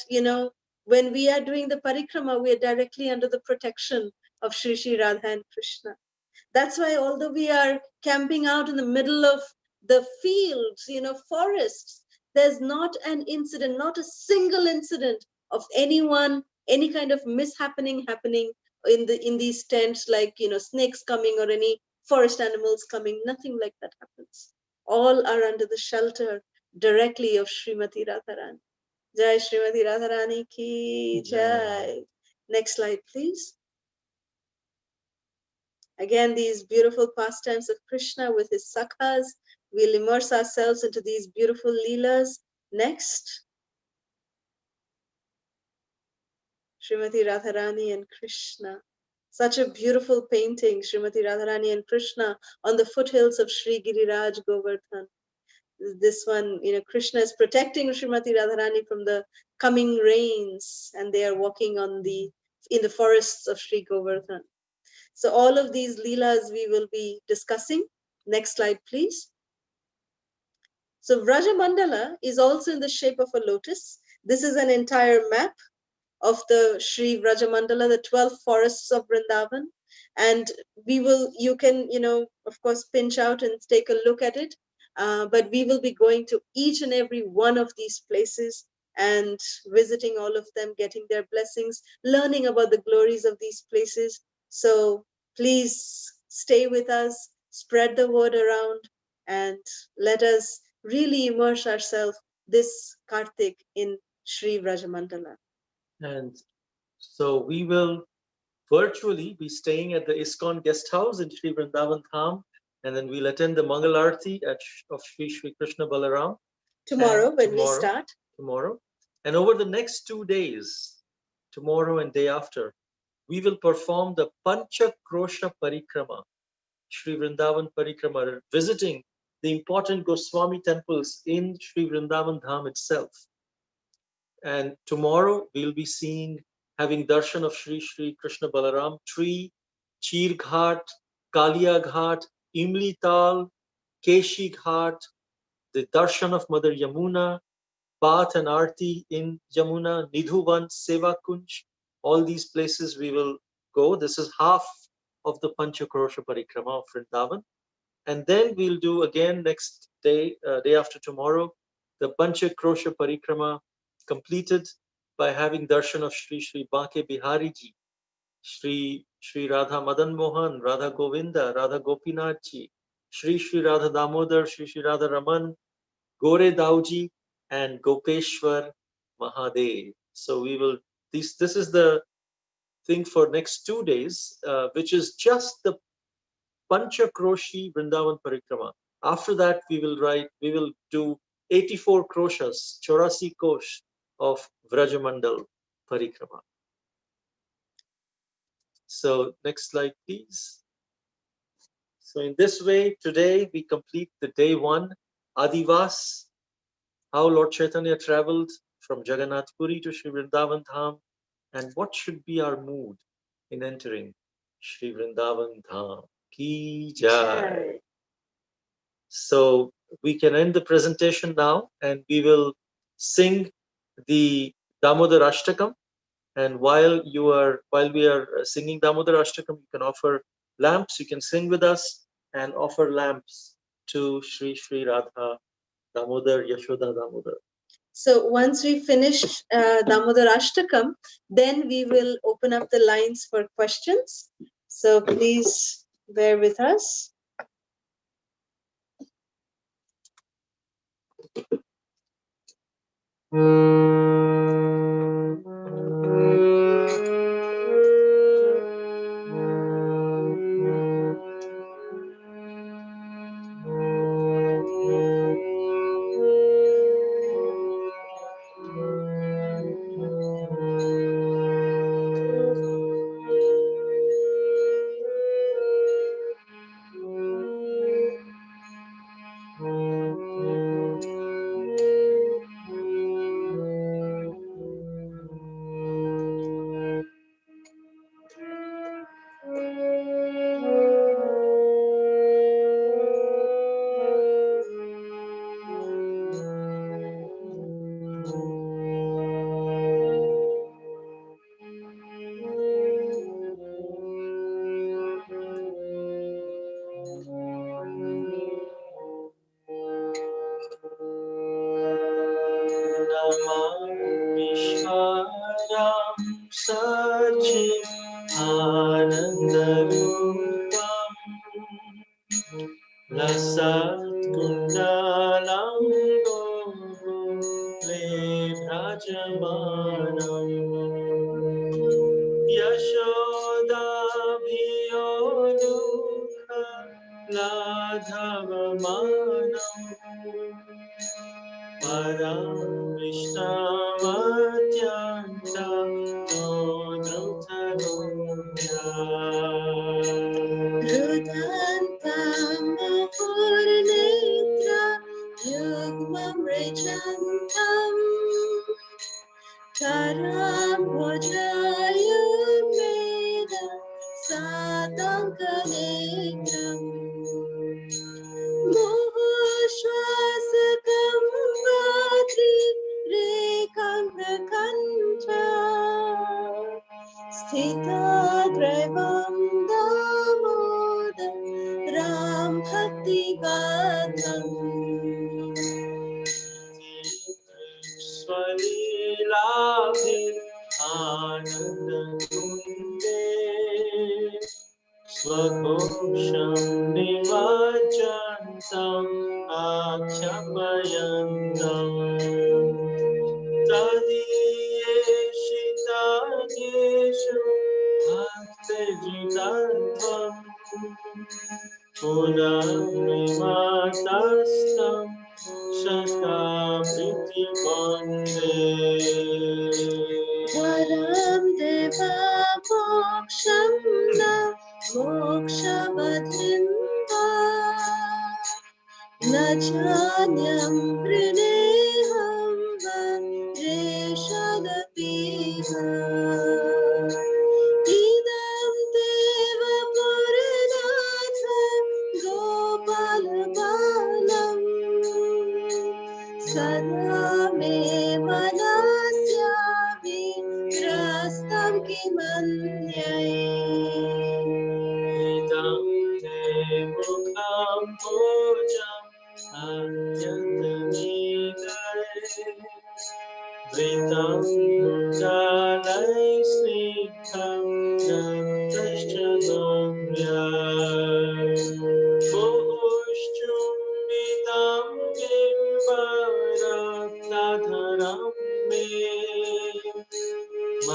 when we are doing the Parikrama, we are directly under the protection of Shri Radha and Krishna. That's why although we are camping out in the middle of the fields, forests, there's not an incident, not a single incident of anyone, any kind of mishappening happening in these tents, like, snakes coming or any forest animals coming. Nothing like that happens. All are under the shelter directly of Srimati Radharani. Jai Srimati Radharani ki jai. Next slide, please. Again, these beautiful pastimes of Krishna with his sakhas. We'll immerse ourselves into these beautiful leelas. Next. Srimati Radharani and Krishna. Such a beautiful painting, Srimati Radharani and Krishna on the foothills of Sri Giriraj Govardhan. This one, Krishna is protecting Srimati Radharani from the coming rains, and they are walking in the forests of Sri Govardhan. So all of these leelas we will be discussing. Next slide, please. So Vraja Mandala is also in the shape of a lotus. This is an entire map of the Sri Vraja Mandala, the 12 forests of Vrindavan. And you can, of course, pinch out and take a look at it. But we will be going to each and every one of these places and visiting all of them, getting their blessings, learning about the glories of these places. So please stay with us, spread the word around, and let us really immerse ourselves this Kartik in Sri Vrajamandala. And so we will virtually be staying at the ISKCON guest house in Sri Vrindavan Dham, and then we'll attend the Mangal Arati of Sri Krishna Balaram. Tomorrow, we start. Tomorrow. And over the next 2 days, tomorrow and day after, we will perform the Pancha Krosha Parikrama, Sri Vrindavan Parikrama, visiting the important Goswami temples in Sri Vrindavan Dham itself. And tomorrow we'll be having darshan of Sri Krishna Balaram tree, Chir Ghat, Kalia Ghat, Imli Tal, Keshi Ghat, the darshan of Mother Yamuna, bath and arti in Yamuna, Nidhuvan, Seva Kunj. All these places we will go. This is half of the Panchakrosha Parikrama of Vrindavan. And then we'll do again next day, day after tomorrow, the Panchakrosha Parikrama completed by having darshan of Sri Banke Bihari Ji, Sri Radha Madan Mohan, Radha Govinda, Radha Gopinath Ji, Sri Radha Damodar, Sri Radha Raman, Gore Dauji, and Gopeshwar Mahadev. So we will, this is the thing for next 2 days, which is just the Panchakroshi Vrindavan Parikrama. After that, we will do 84 kroshas, 84 kosh of Vraja Mandal Parikrama. So next slide, please. So in this way, today we complete the day 1, Adivas, how Lord Chaitanya traveled from Jagannath Puri to Sri Vrindavan Dham, and what should be our mood in entering Sri Vrindavan Dham. Ki Jai. So we can end the presentation now, and we will sing the Damodar Ashtakam. And while we are singing Damodar Ashtakam, you can offer lamps. You can sing with us and offer lamps to Sri Sri Radha Damodar Yashoda Damodar. So once we finish Damodar Ashtakam, then we will open up the lines for questions. So please bear with us.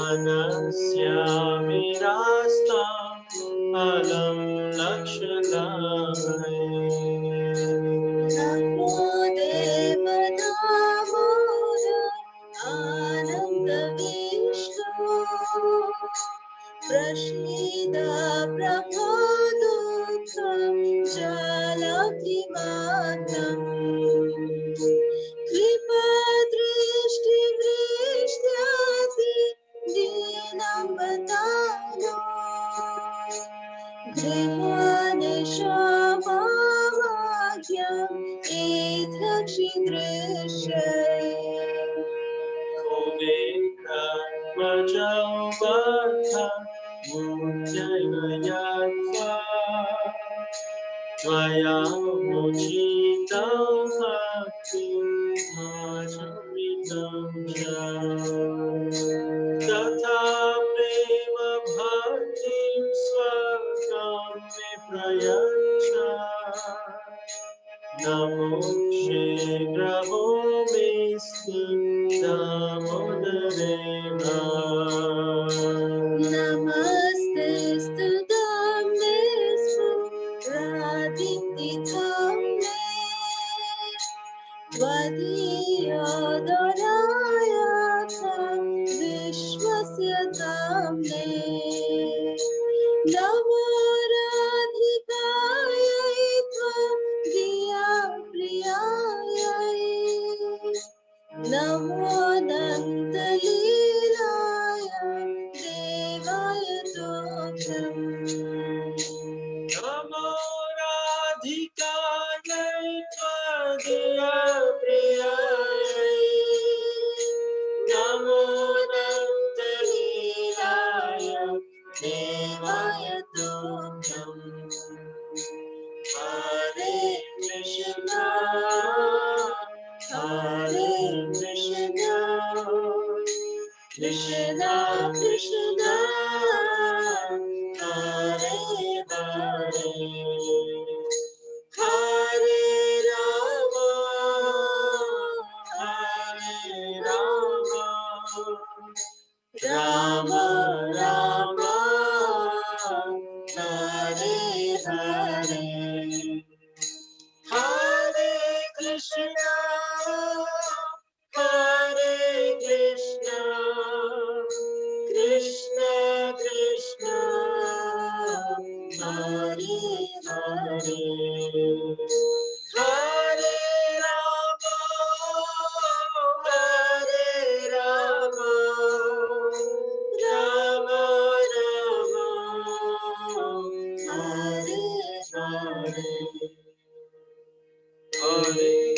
मनस्या विरास्तां अलं लक्षणाय नमो देव दामोदर आनंद विष्णु प्रसीद प्रभो दुःखं जलधिमानम् कृपा दृष्टि वृष्ट्याति दीनं बतानो गृहानिशामावाक्यम् एतक्षिदृश्य त्वया मुचितं भक्तिभाजमितं च तथा प्रेम भक्तिं स्वकां मे प्रयच्छ नमो शीघ्रमो मेऽस्तु दामोदरेण नमस्तेस्तु दाम्नेस्तु राधितिथाम्ने त्वदीयोदरायाथं विश्वस्य दाम्ने नमो राधिकायै त्वं धिया प्रियायै नमो अनन्तलीलाय देवाय तुभ्यम् नमो राधिकायै त्वदीया प्रियायै नमो अनन्तलीलाय देवाय तुभ्यम् हरे Krishna Krishna Krishna Hare Hare Hare Ram Ram Ram Hare Hare Hare Krishna Krishna Krishna Hare Hare Hare Ram Ram Ram Hare Hare Hare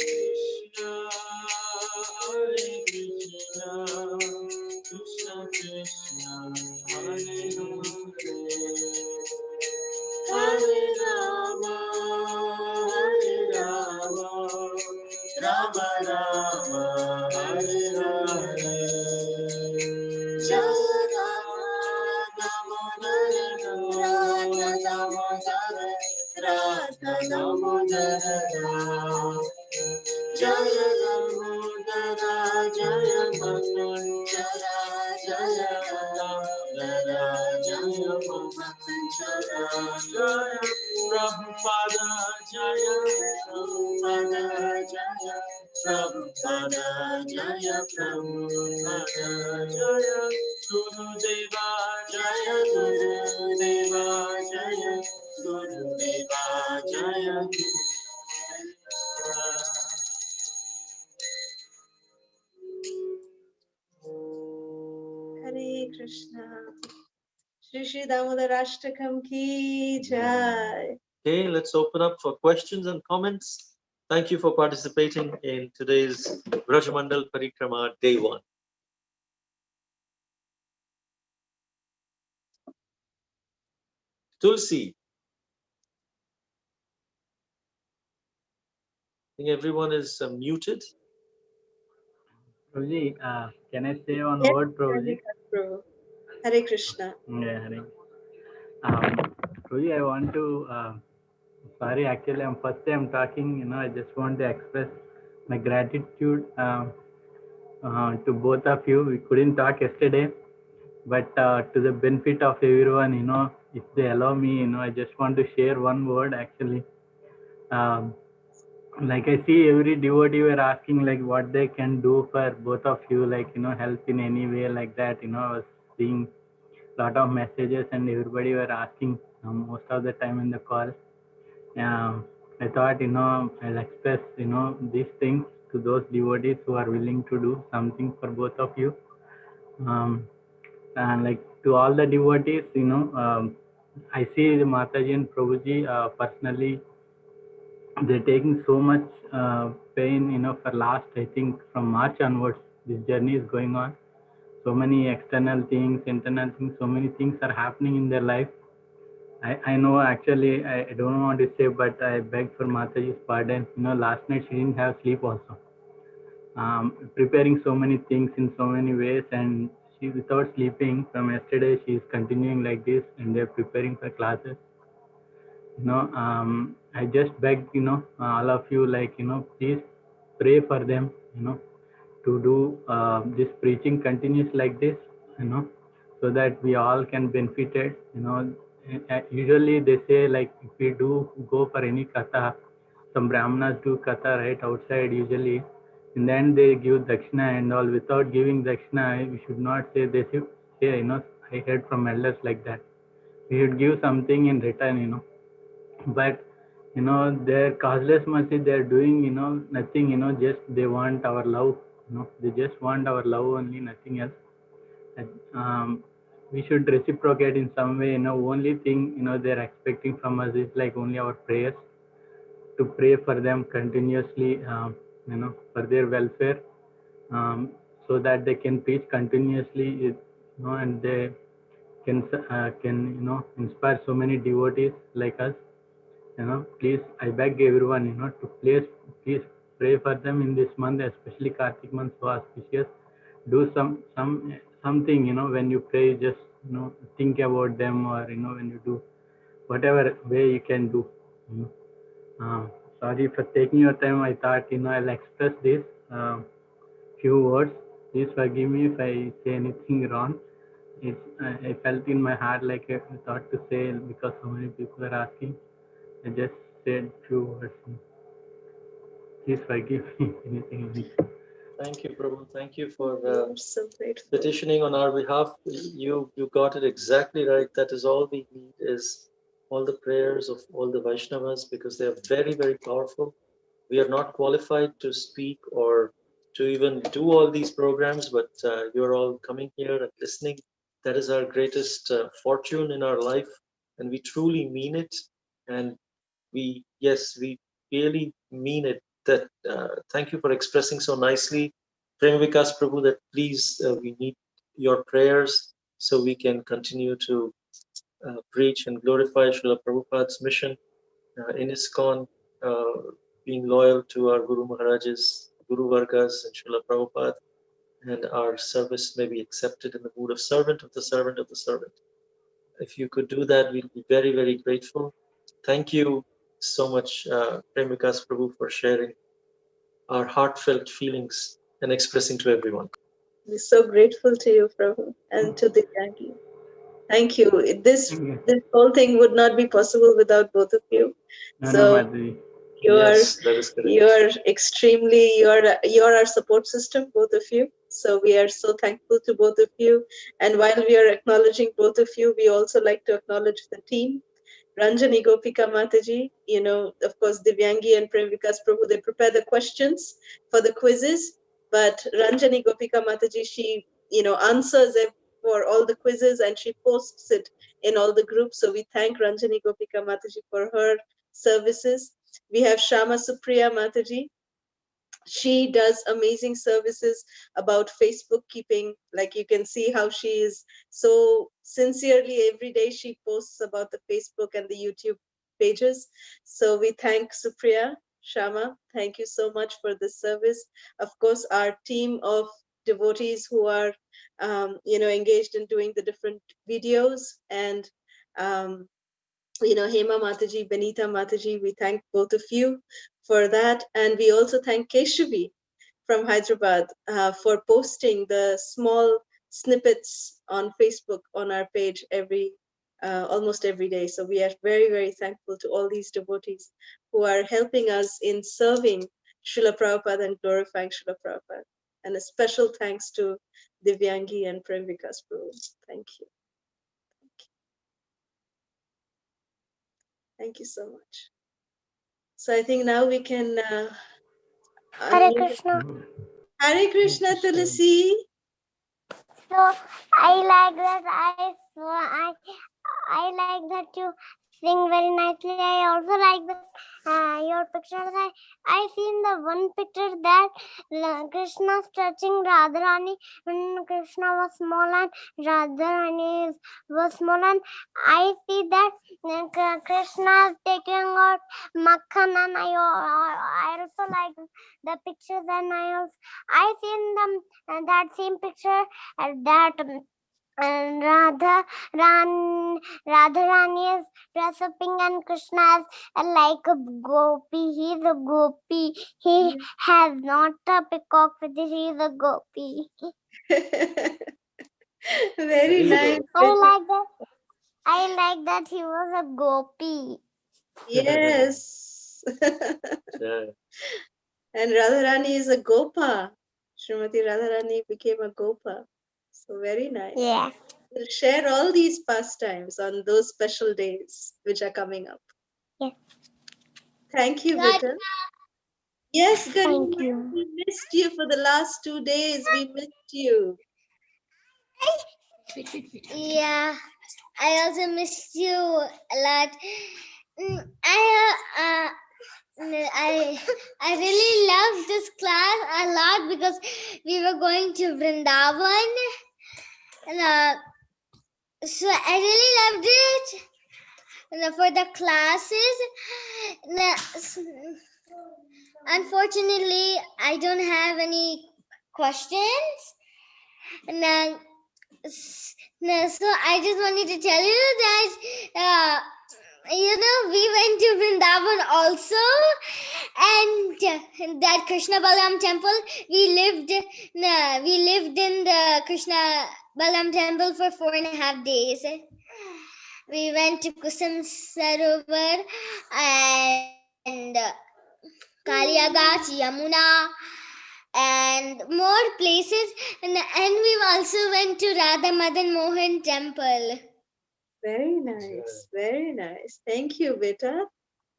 Krishna, Krishna Krishna, Hare Hare, Hare Rama, Rama Rama, Hare Hare. Jaya Radha Damodara, Jaya Damodara, Jaya Manjara, Jaya Damodara, Jaya Manjara, Jaya Prabhupada, Jaya Prabhupada, Jaya Prabhupada, Jaya Prabhupada, Jaya Gurudeva, Jaya Gurudeva, Jaya Gurudeva, Jaya Gurudeva. Hare Krishna. Shri Shri Damodarashtakam ki jai. Okay, let's open up for questions and comments. Thank you for participating in today's Vraja Parikrama Day 1. Tulsi. I think everyone is muted. Prabhuji, can I say one Yes, word, Prabhuji? Prabhu. Hare Krishna. Yeah, Hare. Prabhuji, I want to, sorry, actually, I'm first time talking, I just want to express my gratitude to both of you. We couldn't talk yesterday. But to the benefit of everyone, if they allow me, I just want to share one word actually. Um, like I see every devotee were asking like what they can do for both of you, like help in any way like that. I was seeing lot of messages and everybody were asking most of the time in the call. Um, I thought I'll express these things to those devotees who are willing to do something for both of you. Um, and like to all the devotees, I see the Mataji and Prabhuji personally, they're taking so much pain, for last, I think from March onwards, this journey is going on. So many external things, internal things, so many things are happening in their life. I know actually, I don't want to say, but I beg for Mataji's pardon. Last night she didn't have sleep also. Preparing so many things in so many ways, and she without sleeping from yesterday, she is continuing like this, and they're preparing for classes. I just beg, all of you, like, please pray for them, to do this preaching continuous like this, so that we all can benefit it. Usually they say like if we do go for any katha, some brahmanas do katha right outside usually, and then they give dakshina and all. Without giving dakshina, we should not say. They should say, I heard from elders like that. We should give something in return, but their causeless mercy, they're doing nothing, just they want our love, they just want our love only, nothing else. And, we should reciprocate in some way. Only thing they're expecting from us is like only our prayers, to pray for them continuously, for their welfare, so that they can preach continuously, and they can inspire so many devotees like us. Please, I beg everyone, to please pray for them in this month, especially Kartik month, so auspicious. Do something, when you pray, just think about them, or when you do whatever way you can do. You know. Sorry for taking your time. I thought I'll express this few words. Please forgive me if I say anything wrong. I felt in my heart like I thought to say, because so many people are asking. I just said few words. Please forgive me anything. Thank you, Prabhu. Thank you for I'm so grateful. petitioning on our behalf. You got it exactly right. That is all we need, is all the prayers of all the Vaishnavas, because they are very, very powerful. We are not qualified to speak or to even do all these programs, but you're all coming here and listening. That is our greatest fortune in our life, and we truly mean it. And we really mean it. That thank you for expressing so nicely, Prem Vikas Prabhu, that please, we need your prayers so we can continue to preach and glorify Srila Prabhupada's mission in ISKCON, being loyal to our Guru Maharaj's Guru Vargas and Srila Prabhupada, and our service may be accepted in the mood of servant of the servant of the servant. If you could do that, we'll be very, very grateful. Thank you so much, Prem Vikas Prabhu, for sharing our heartfelt feelings and expressing to everyone. We're so grateful to you, Prabhu, and to the Yankee. Thank you. This whole thing would not be possible without both of you. So Yes, that is correct. you're our support system, both of you. So we are so thankful to both of you. And while we are acknowledging both of you, we also like to acknowledge the team. Ranjani Gopika Mataji, of course, Divyangi and Prem Vikas Prabhu, they prepare the questions for the quizzes. But Ranjani Gopika Mataji, she, answers for all the quizzes and she posts it in all the groups. So we thank Ranjani Gopika Mataji for her services. We have Shama Supriya Mataji. She does amazing services about Facebook keeping. Like you can see how she is so sincerely every day she posts about the Facebook and the YouTube pages. So we thank Supriya, Shama. Thank you so much for this service. Of course, our team of devotees who are, engaged in doing the different videos, and Hema Mataji, Benita Mataji, we thank both of you for that. And we also thank Keshavi from Hyderabad for posting the small snippets on Facebook on our page almost every day. So we are very, very thankful to all these devotees who are helping us in serving Srila Prabhupada and glorifying Srila Prabhupada. And a special thanks to Divyangi and Prem Vikas Prabhu. Thank you. Thank you so much. So I think now we can Hare Krishna. Hare Krishna Tulasi. So I like that I like that you sing very nicely. I also like that your pictures. I seen the one picture that Krishna touching Radharani when Krishna was small and Radharani was small, and I see that Krishna is taking out Makhan, and I also like the pictures, and I seen them that same picture that and Radharani is dressed up pink and Krishna is like a gopi. He is a gopi. He has not a peacock with it. He is a gopi. Very nice. I like that he was a gopi. Yes. And Radharani is a Gopa. Srimati Radharani became a Gopa. So very nice. Yeah. We'll share all these pastimes on those special days which are coming up. Yeah. Thank you, Vita. Yes, Garima, Thank you. we missed you for the last 2 days. We missed you. Yeah, I also missed you a lot. I really loved this class a lot because we were going to Vrindavan, and so I really loved it. And for the classes, unfortunately, I don't have any questions. And so I just wanted to tell you that we went to Vrindavan also, and that Krishna Balam temple, we lived in the Krishna Balam temple for 4.5 days. We went to Kusum Sarovar and Kaliyagach, Yamuna, and more places, and we also went to Radha Madan Mohan temple. Very nice. Very nice. Thank you, Vita.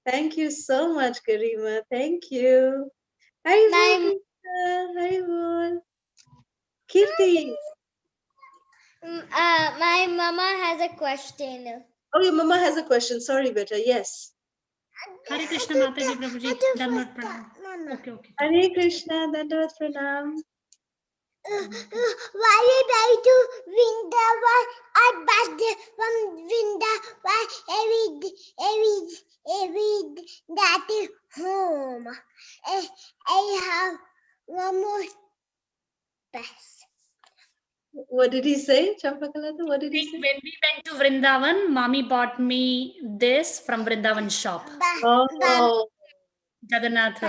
Thank you so much, Garima. Thank you. Haribol. Haribol. Kirti. My mama has a question. Oh, your mama has a question. Sorry, Vita. Yes. Hare Krishna Mataji Prabhuji. Dandavat Pranam. Okay. Hare Krishna, Dandavat Pranam. Why did I do Vrindavan? I passed from Vrindavan every that is home. I have one more bus. What did he say, Champakalata? What did he say? When we went to Vrindavan, Mommy bought me this from Vrindavan shop. Oh, Jagannath. to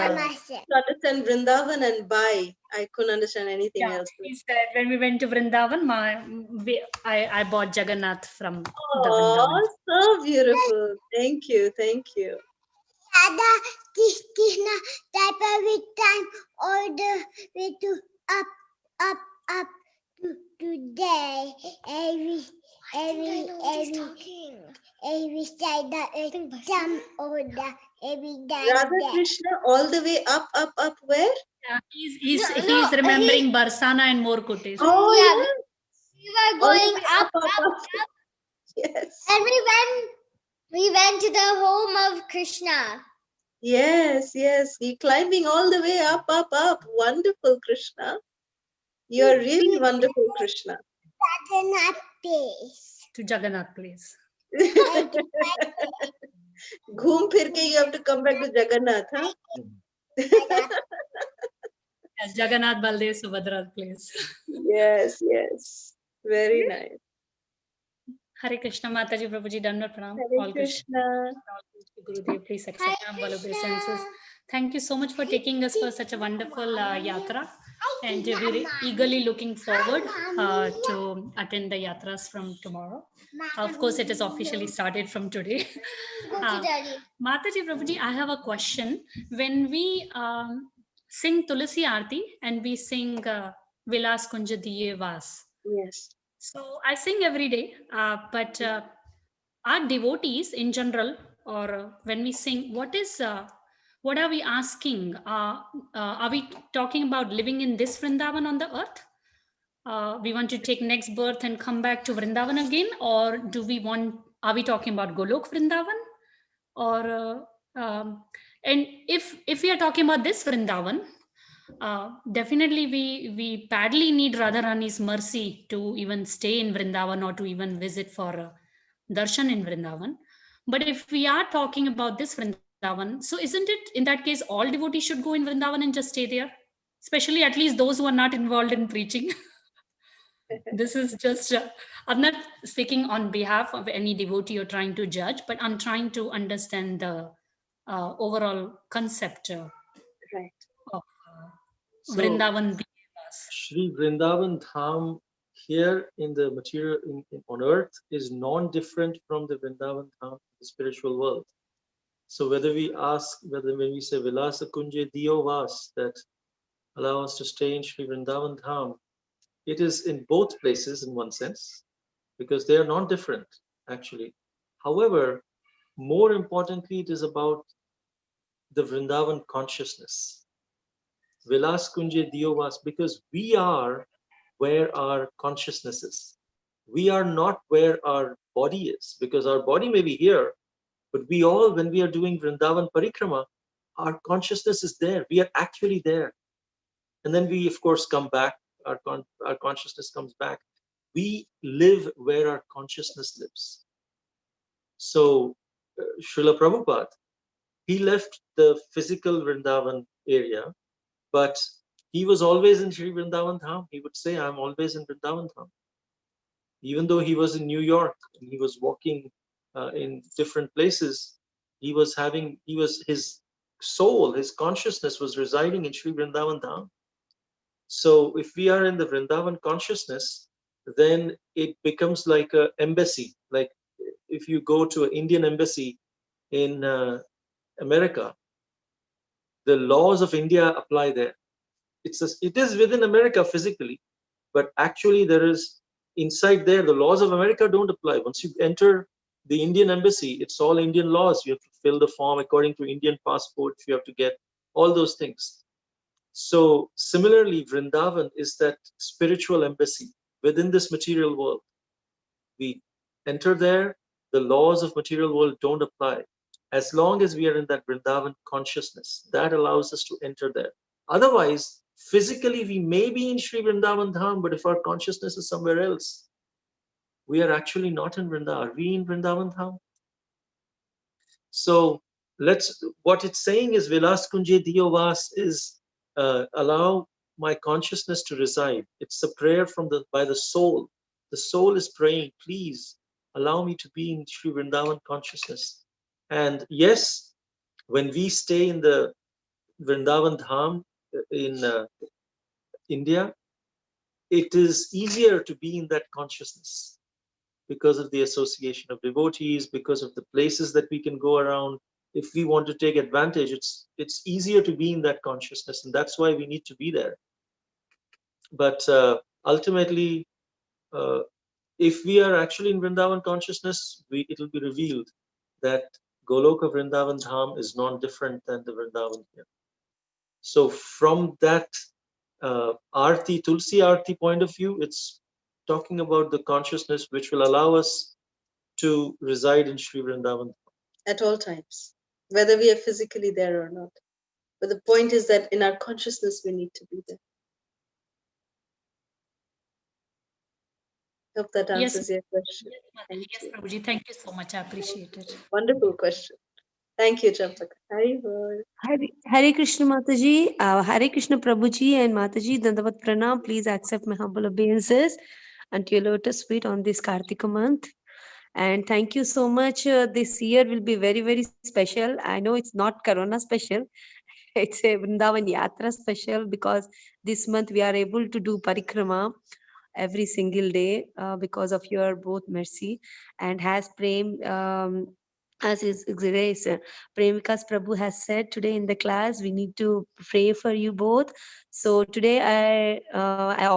understand Vrindavan and buy. I couldn't understand anything else. He said when we went to Vrindavan, I bought Jagannath from the Oh, Vrindavan. so beautiful. Thank you. Thank you. Krishna type every time all the way to up to today. Every side that Dham order every day. Radha Krishna all the way up, where? Yeah, he's remembering Barsana and more Kutis. Oh, Yeah, yes. we were going up. Yes. And we went to the home of Krishna. Yes. He climbing all the way up. Wonderful, Krishna. You're really wonderful, Krishna. Jagannath place. To Jagannath place. Ghoom phir ke you have to come back to Jagannath, huh? Yes, Jagannath Baldev Subhadra's place. Yes. Very nice. Hare Krishna Mataji Prabhuji, Dandavat Pranam. Hare Krishna. Gurudev, please accept our obeisances. Thank you so much for taking us for such a wonderful yatra. and we're eagerly looking forward to attend the yatras from tomorrow. Of course, it is officially started from today. Mataji, Prabhuji, I have a question. When we sing Tulasi Aarti and we sing Vilas Kunja Diye Vas, Yes. so I sing every day, but our devotees in general, or when we sing, what are we asking? Are we talking about living in this Vrindavan on the earth? We want to take next birth and come back to Vrindavan again, or are we talking about Golok Vrindavan? Or and if we are talking about this Vrindavan, definitely we badly need Radharani's mercy to even stay in Vrindavan or to even visit for darshan in Vrindavan. But if we are talking about this Vrindavan, so isn't it in that case all devotees should go in Vrindavan and just stay there? Especially at least those who are not involved in preaching. This is just, I'm not speaking on behalf of any devotee or trying to judge, but I'm trying to understand the overall concept of Right. So, Vrindavan. Shri Vrindavan Dham here in the material on earth is non-different from the Vrindavan Dham in the spiritual world. So when we say Vilasa Kunje Diyo Vas, that allow us to stay in Shri Vrindavan Dham, it is in both places in one sense, because they are non-different actually. However, more importantly, it is about the Vrindavan consciousness. Vilas Kunje Diyo Vas, because we are where our consciousness is. We are not where our body is, because our body may be here, but we all, when we are doing Vrindavan Parikrama, our consciousness is there. We are actually there. And then we, of course, come back. Our consciousness comes back. We live where our consciousness lives. So, Srila Prabhupada, he left the physical Vrindavan area, but he was always in Sri Vrindavan Dham. He would say, I'm always in Vrindavan Dham. Even though he was in New York and he was walking in different places, his soul, his consciousness was residing in Sri Vrindavan Dham. So if we are in the Vrindavan consciousness, then it becomes like an embassy. Like if you go to an Indian embassy in America, the laws of India apply there. It is within America physically, but actually there is inside there, the laws of America don't apply. Once you enter the Indian embassy, it's all Indian laws. You have to fill the form according to Indian passport. You have to get all those things. So similarly, Vrindavan is that spiritual embassy within this material world. We enter there, the laws of material world don't apply. As long as we are in that Vrindavan consciousness, that allows us to enter there. Otherwise, physically, we may be in Sri Vrindavan Dham, but if our consciousness is somewhere else, we are actually not in Vrindavan. Are we in Vrindavan Dham? So what it's saying is Vilas Kunje Diyo Vas is allow my consciousness to reside. It's a prayer by the soul. The soul is praying, please allow me to be in Sri Vrindavan consciousness. And yes, when we stay in the Vrindavan Dham in India, it is easier to be in that consciousness because of the association of devotees, because of the places that we can go around. If we want to take advantage, it's easier to be in that consciousness, and that's why we need to be there. But ultimately, if we are actually in Vrindavan consciousness, it will be revealed that Goloka Vrindavan Dham is non-different than the Vrindavan here. So from that Aarti, Tulsi Aarti point of view, it's talking about the consciousness which will allow us to reside in Sri Vrindavan. At all times, whether we are physically there or not. But the point is that in our consciousness, we need to be there. Hope that answers your question. Yes, Prabhuji, thank you so much. I appreciate it. Wonderful question. Thank you, Champaka. Hare Krishna Mataji, Hare Krishna Prabhuji and Mataji, Dandavat Pranam. Please accept my humble obeisances unto your lotus feet on this Kartika month. And thank you so much. This year will be very, very special. I know it's not Corona special. it's a Vrindavan Yatra special because this month we are able to do Parikrama every single day because of your both mercy. And has Prem, as is grace, Premika's Prabhu has said today in the class, we need to pray for you both. So today I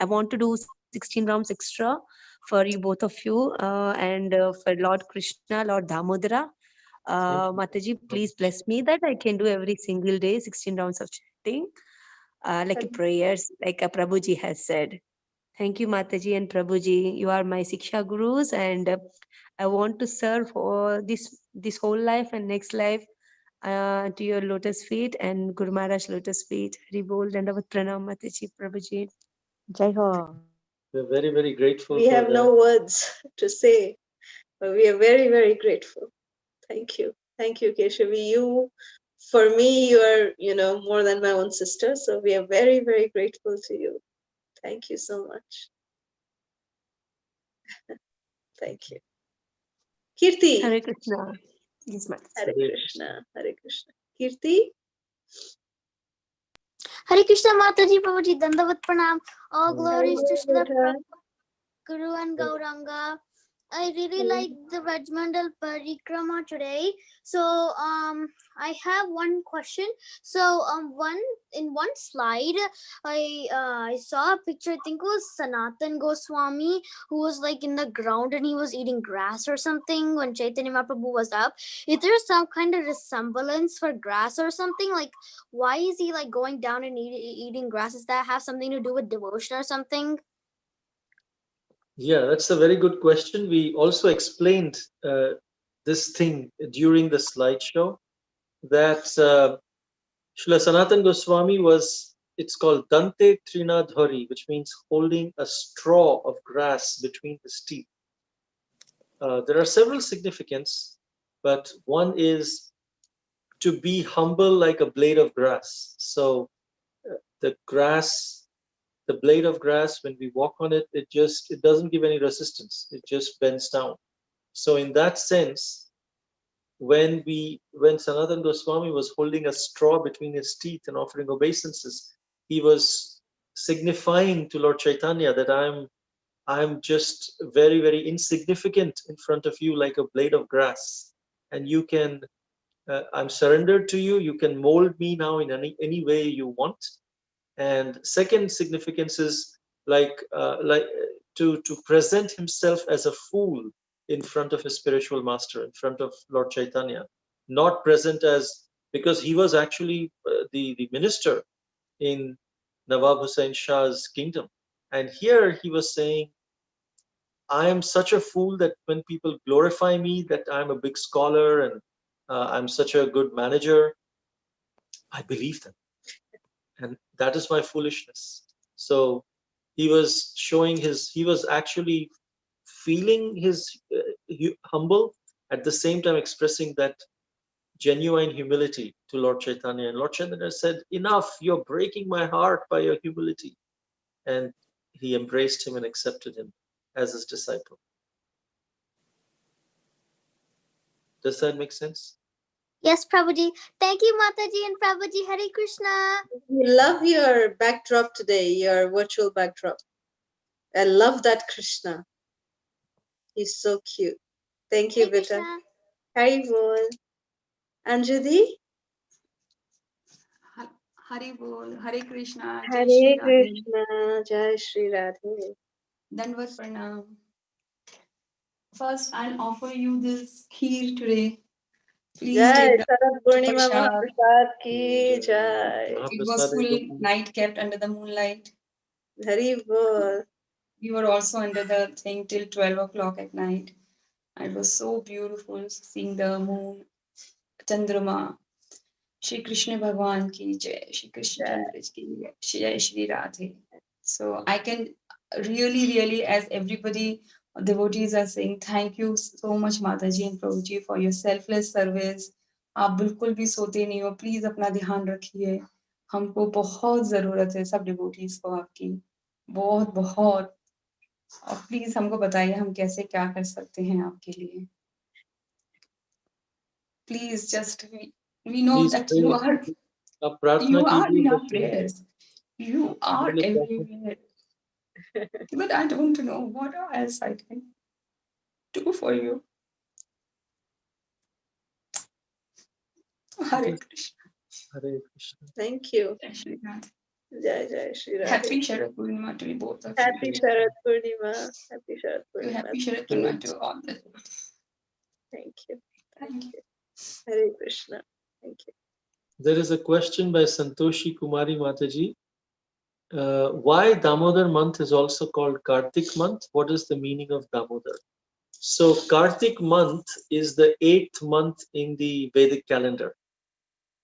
want to do 16 rounds extra for you both of you and for Lord Krishna, Lord Damodara. Mataji, please bless me that I can do every single day 16 rounds of chanting, like a prayers, like a Prabhuji has said. Thank you, Mataji and Prabhuji. You are my Siksha Gurus, and I want to serve for this whole life and next life to your lotus feet and Guru Maharaj lotus feet. Hari bol, Dandavat Pranam, Mataji, Prabhuji. Jai Ho. We're very, very grateful We for have that. no words to say, but we are very, very grateful. Thank you. Thank you, Keshavi. You, for me, you are, more than my own sister. So we are very, very grateful to you. Thank you so much. Thank you. Kirti. Hare Krishna. Yes, Mataji. Hare Krishna. Hare Krishna. Kirti. Hare Krishna Mataji Prabhuji, Dandavat Pranam. All glories to Srila Beta. Prabhupada, Guru and Gauranga. I really like the regimental Parikrama today. So I have one question. So in one slide I saw a picture. I think it was Sanatan Goswami who was like in the ground and he was eating grass or something when Chaitanya Mahaprabhu was up. Is there some kind of resemblance for grass or something? Like, why is he like going down and eating grass? Does that have something to do with devotion or something? Yeah, that's a very good question. We also explained this thing during the slideshow that Srila Sanatan Goswami it's called Dante Trinadhari, which means holding a straw of grass between his teeth. There are several significance, but one is to be humble like a blade of grass. So the blade of grass, when we walk on it, it doesn't give any resistance. It just bends down. So in that sense, when Sanatan Goswami was holding a straw between his teeth and offering obeisances, he was signifying to Lord Chaitanya that I'm just very, very insignificant in front of you, like a blade of grass, and you can I'm surrendered to you. You can mold me now in any way you want. And second significance is like to present himself as a fool in front of his spiritual master, in front of Lord Chaitanya, not present as, because he was actually the minister in Nawab Hussain Shah's kingdom. And here he was saying, I am such a fool that when people glorify me, that I'm a big scholar and I'm such a good manager, I believe them. And that is my foolishness. So he was actually feeling his humble, at the same time expressing that genuine humility to Lord Chaitanya. And Lord Chaitanya said, enough, you're breaking my heart by your humility. And he embraced him and accepted him as his disciple. Does that make sense? Yes, Prabhuji. Thank you, Mataji and Prabhuji. Hare Krishna. We love your backdrop today, your virtual backdrop. I love that Krishna. He's so cute. Thank you, Hare Beta. Krishna. Hari Bol. Anjali? Hari Bol, Hare Krishna, Jai Hare Shri Radhe, Krishna, Jai Shri Radhe. Dandavat Pranam. First, I'll offer you this kheer today. Please Jai take the Sarat Purnima prasad. Mahaprasad ki Jai. It was full night kept under the moonlight. Hari Bol. We were also under the thing till 12 o'clock at night. It was so beautiful seeing the moon, Chandrama. Shri Krishna Bhagwan ki Jai, Shri Krishna Chandra ki Jai, Shri Radhe. So I can really, as everybody, devotees are saying, thank you so much Mataji and Prabhuji for your selfless service. आप बिल्कुल भी सोते नहीं हो, please अपना ध्यान रखिए, हमको बहुत जरूरत है सब डिवोटीज को आपकी, बहुत बहुत, और प्लीज हमको बताइए हम कैसे क्या कर सकते हैं आपके लिए. Please just we know Please that pray. you are You are in our prayers. You are everywhere. But I don't know what else I can do for you. Hare Krishna. Hare Krishna. Thank you. Jai Shri Radha. Jai Jai Shri Radha. Happy Sharad Purnima to both of Happy you. Sharad Purnima. Happy Sharad Purnima. Happy Sharad Purnima to all the. Thank you. Thank you. Hare Krishna. Thank you. There is a question by Santoshi Kumari Mataji. Why Damodar month is also called Kartik month? What is the meaning of Damodar? So Kartik month is the 8th month in the Vedic calendar.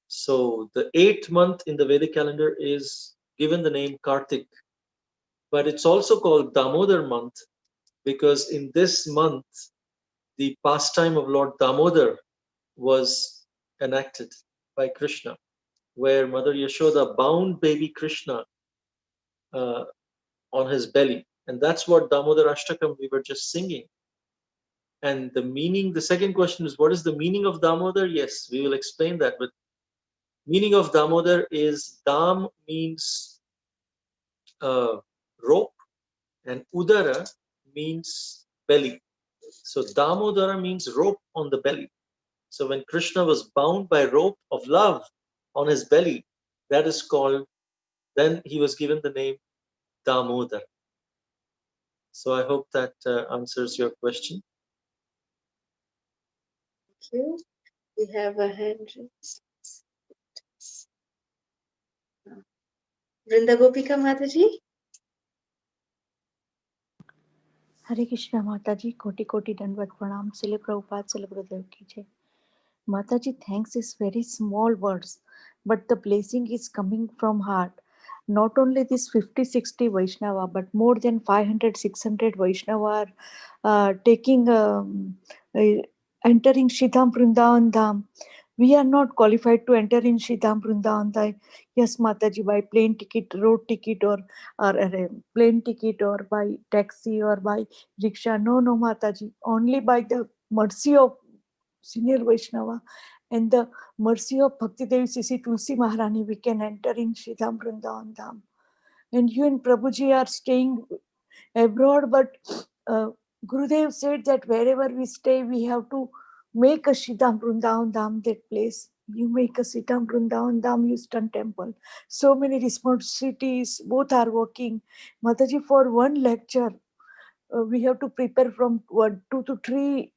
So the 8th month in the Vedic calendar is given the name Kartik, but it's also called Damodar month because in this month, the pastime of Lord Damodar was enacted by Krishna, where Mother Yashoda bound baby Krishna on his belly. And that's what Damodar Ashtakam we were just singing. And the meaning, the second question is, what is the meaning of Damodar? Yes, we will explain that. But meaning of Damodar is Dham means rope and Udara means belly. So Damodara means rope on the belly. So when Krishna was bound by rope of love on his belly, that is called, then he was given the name Damodar. So I hope that answers your question. Thank you. We have a hand raised. Vrinda Gopika Mataji. हरे कृष्णा माता जी कोटि कोटि दंडवत प्रणाम सिले प्रभुपाद सिले गुरुदेव की जय माता जी thanks is very small words but the blessing is coming from heart not only this 50-60 Vaishnava but more than 500-600 Vaishnava are taking entering Shridham Vrindavan Dham. We are not qualified to enter in Shridham Vrindavan Dham. Yes, Mataji, by plane ticket, road ticket, or plane ticket, or by taxi, or by rickshaw. No, Mataji. Only by the mercy of senior Vaishnava and the mercy of Bhakti Devi Sisi Tulsi Maharani, we can enter in Shridham Vrindavan Dham. And you and Prabhuji are staying abroad, but Gurudev said that wherever we stay, we have to make a Shridham Vrindavan Dham, that place. You make a Shridham Vrindavan Dham, Houston temple. So many responsibilities, both are working. Mataji, for one lecture, we have to prepare from 2 to 3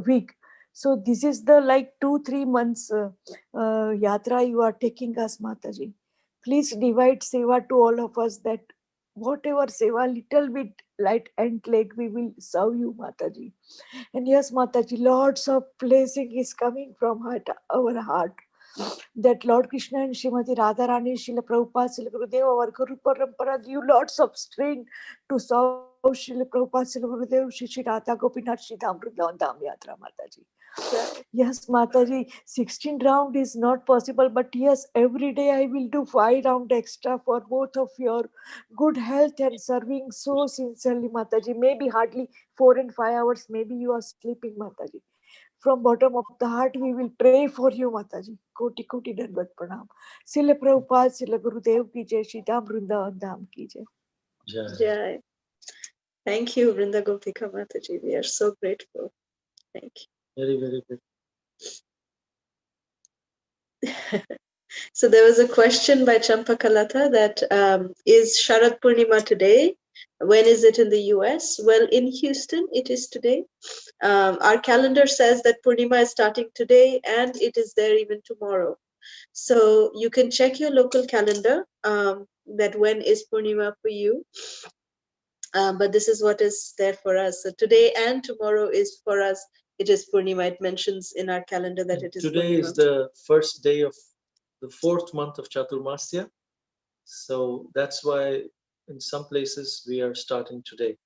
week. So this is the like 2-3 months yatra you are taking us, Mataji. Please divide seva to all of us, that whatever seva, little bit light and leg, we will serve you, Mataji. And yes, Mataji, lots of blessing is coming from our heart. That Lord Krishna and Srimati Radharani, Srila Prabhupada, Srila Gurudev, our Guru Parampara, give lots of strength to serve Srila Prabhupada, Srila Gurudev, Shri Radha Gopinath, Shri Dham Vrindavan Dham Yatra, Mataji. Yes, Mataji, 16 round is not possible, but yes, every day I will do 5 round extra for both of your good health and serving so sincerely, Mataji. Maybe hardly 4 and 5 hours, maybe you are sleeping, Mataji. From bottom of the heart, we will pray for you, Mataji. Koti koti dandat pranam. Srila Prabhupada, Srila Gurudev ki jai, Shri Dham Vrindavan Dham ki jai. Jai. Thank you, Vrinda Gopika Mataji. We are so grateful. Thank you. Very, very good. So there was a question by Champakalata that is Sharad Purnima today? When is it in the US? Well, in Houston, it is today. Our calendar says that Purnima is starting today and it is there even tomorrow. So you can check your local calendar that when is Purnima for you. But this is what is there for us. So today and tomorrow is for us. It is Purnima. It mentions in our calendar that it is today Purnima. Is the first day of the 4th month of Chaturmasya. So that's why in some places we are starting today.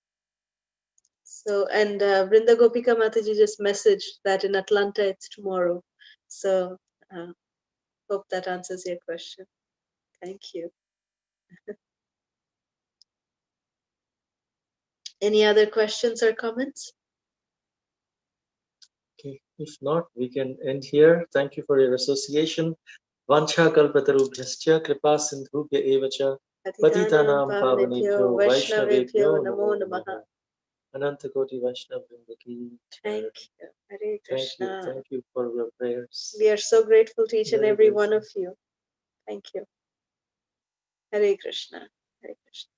So, and Vrinda Gopika Mataji just messaged that in Atlanta it's tomorrow. So, hope that answers your question. Thank you. Any other questions or comments? Okay, if not, we can end here. Thank you for your association. Vancha kalpatarubhyascha kripa sindhubhya evacha patitanam pavanebhyo vaishnavebhyo namo namaha. Ananta Koti Vaishnava Vrinda ki. Thank you. Hare Krishna. Thank you for your prayers. We are so grateful to each and Very every one grateful. of you. Thank you. Hare Krishna. Hare Krishna.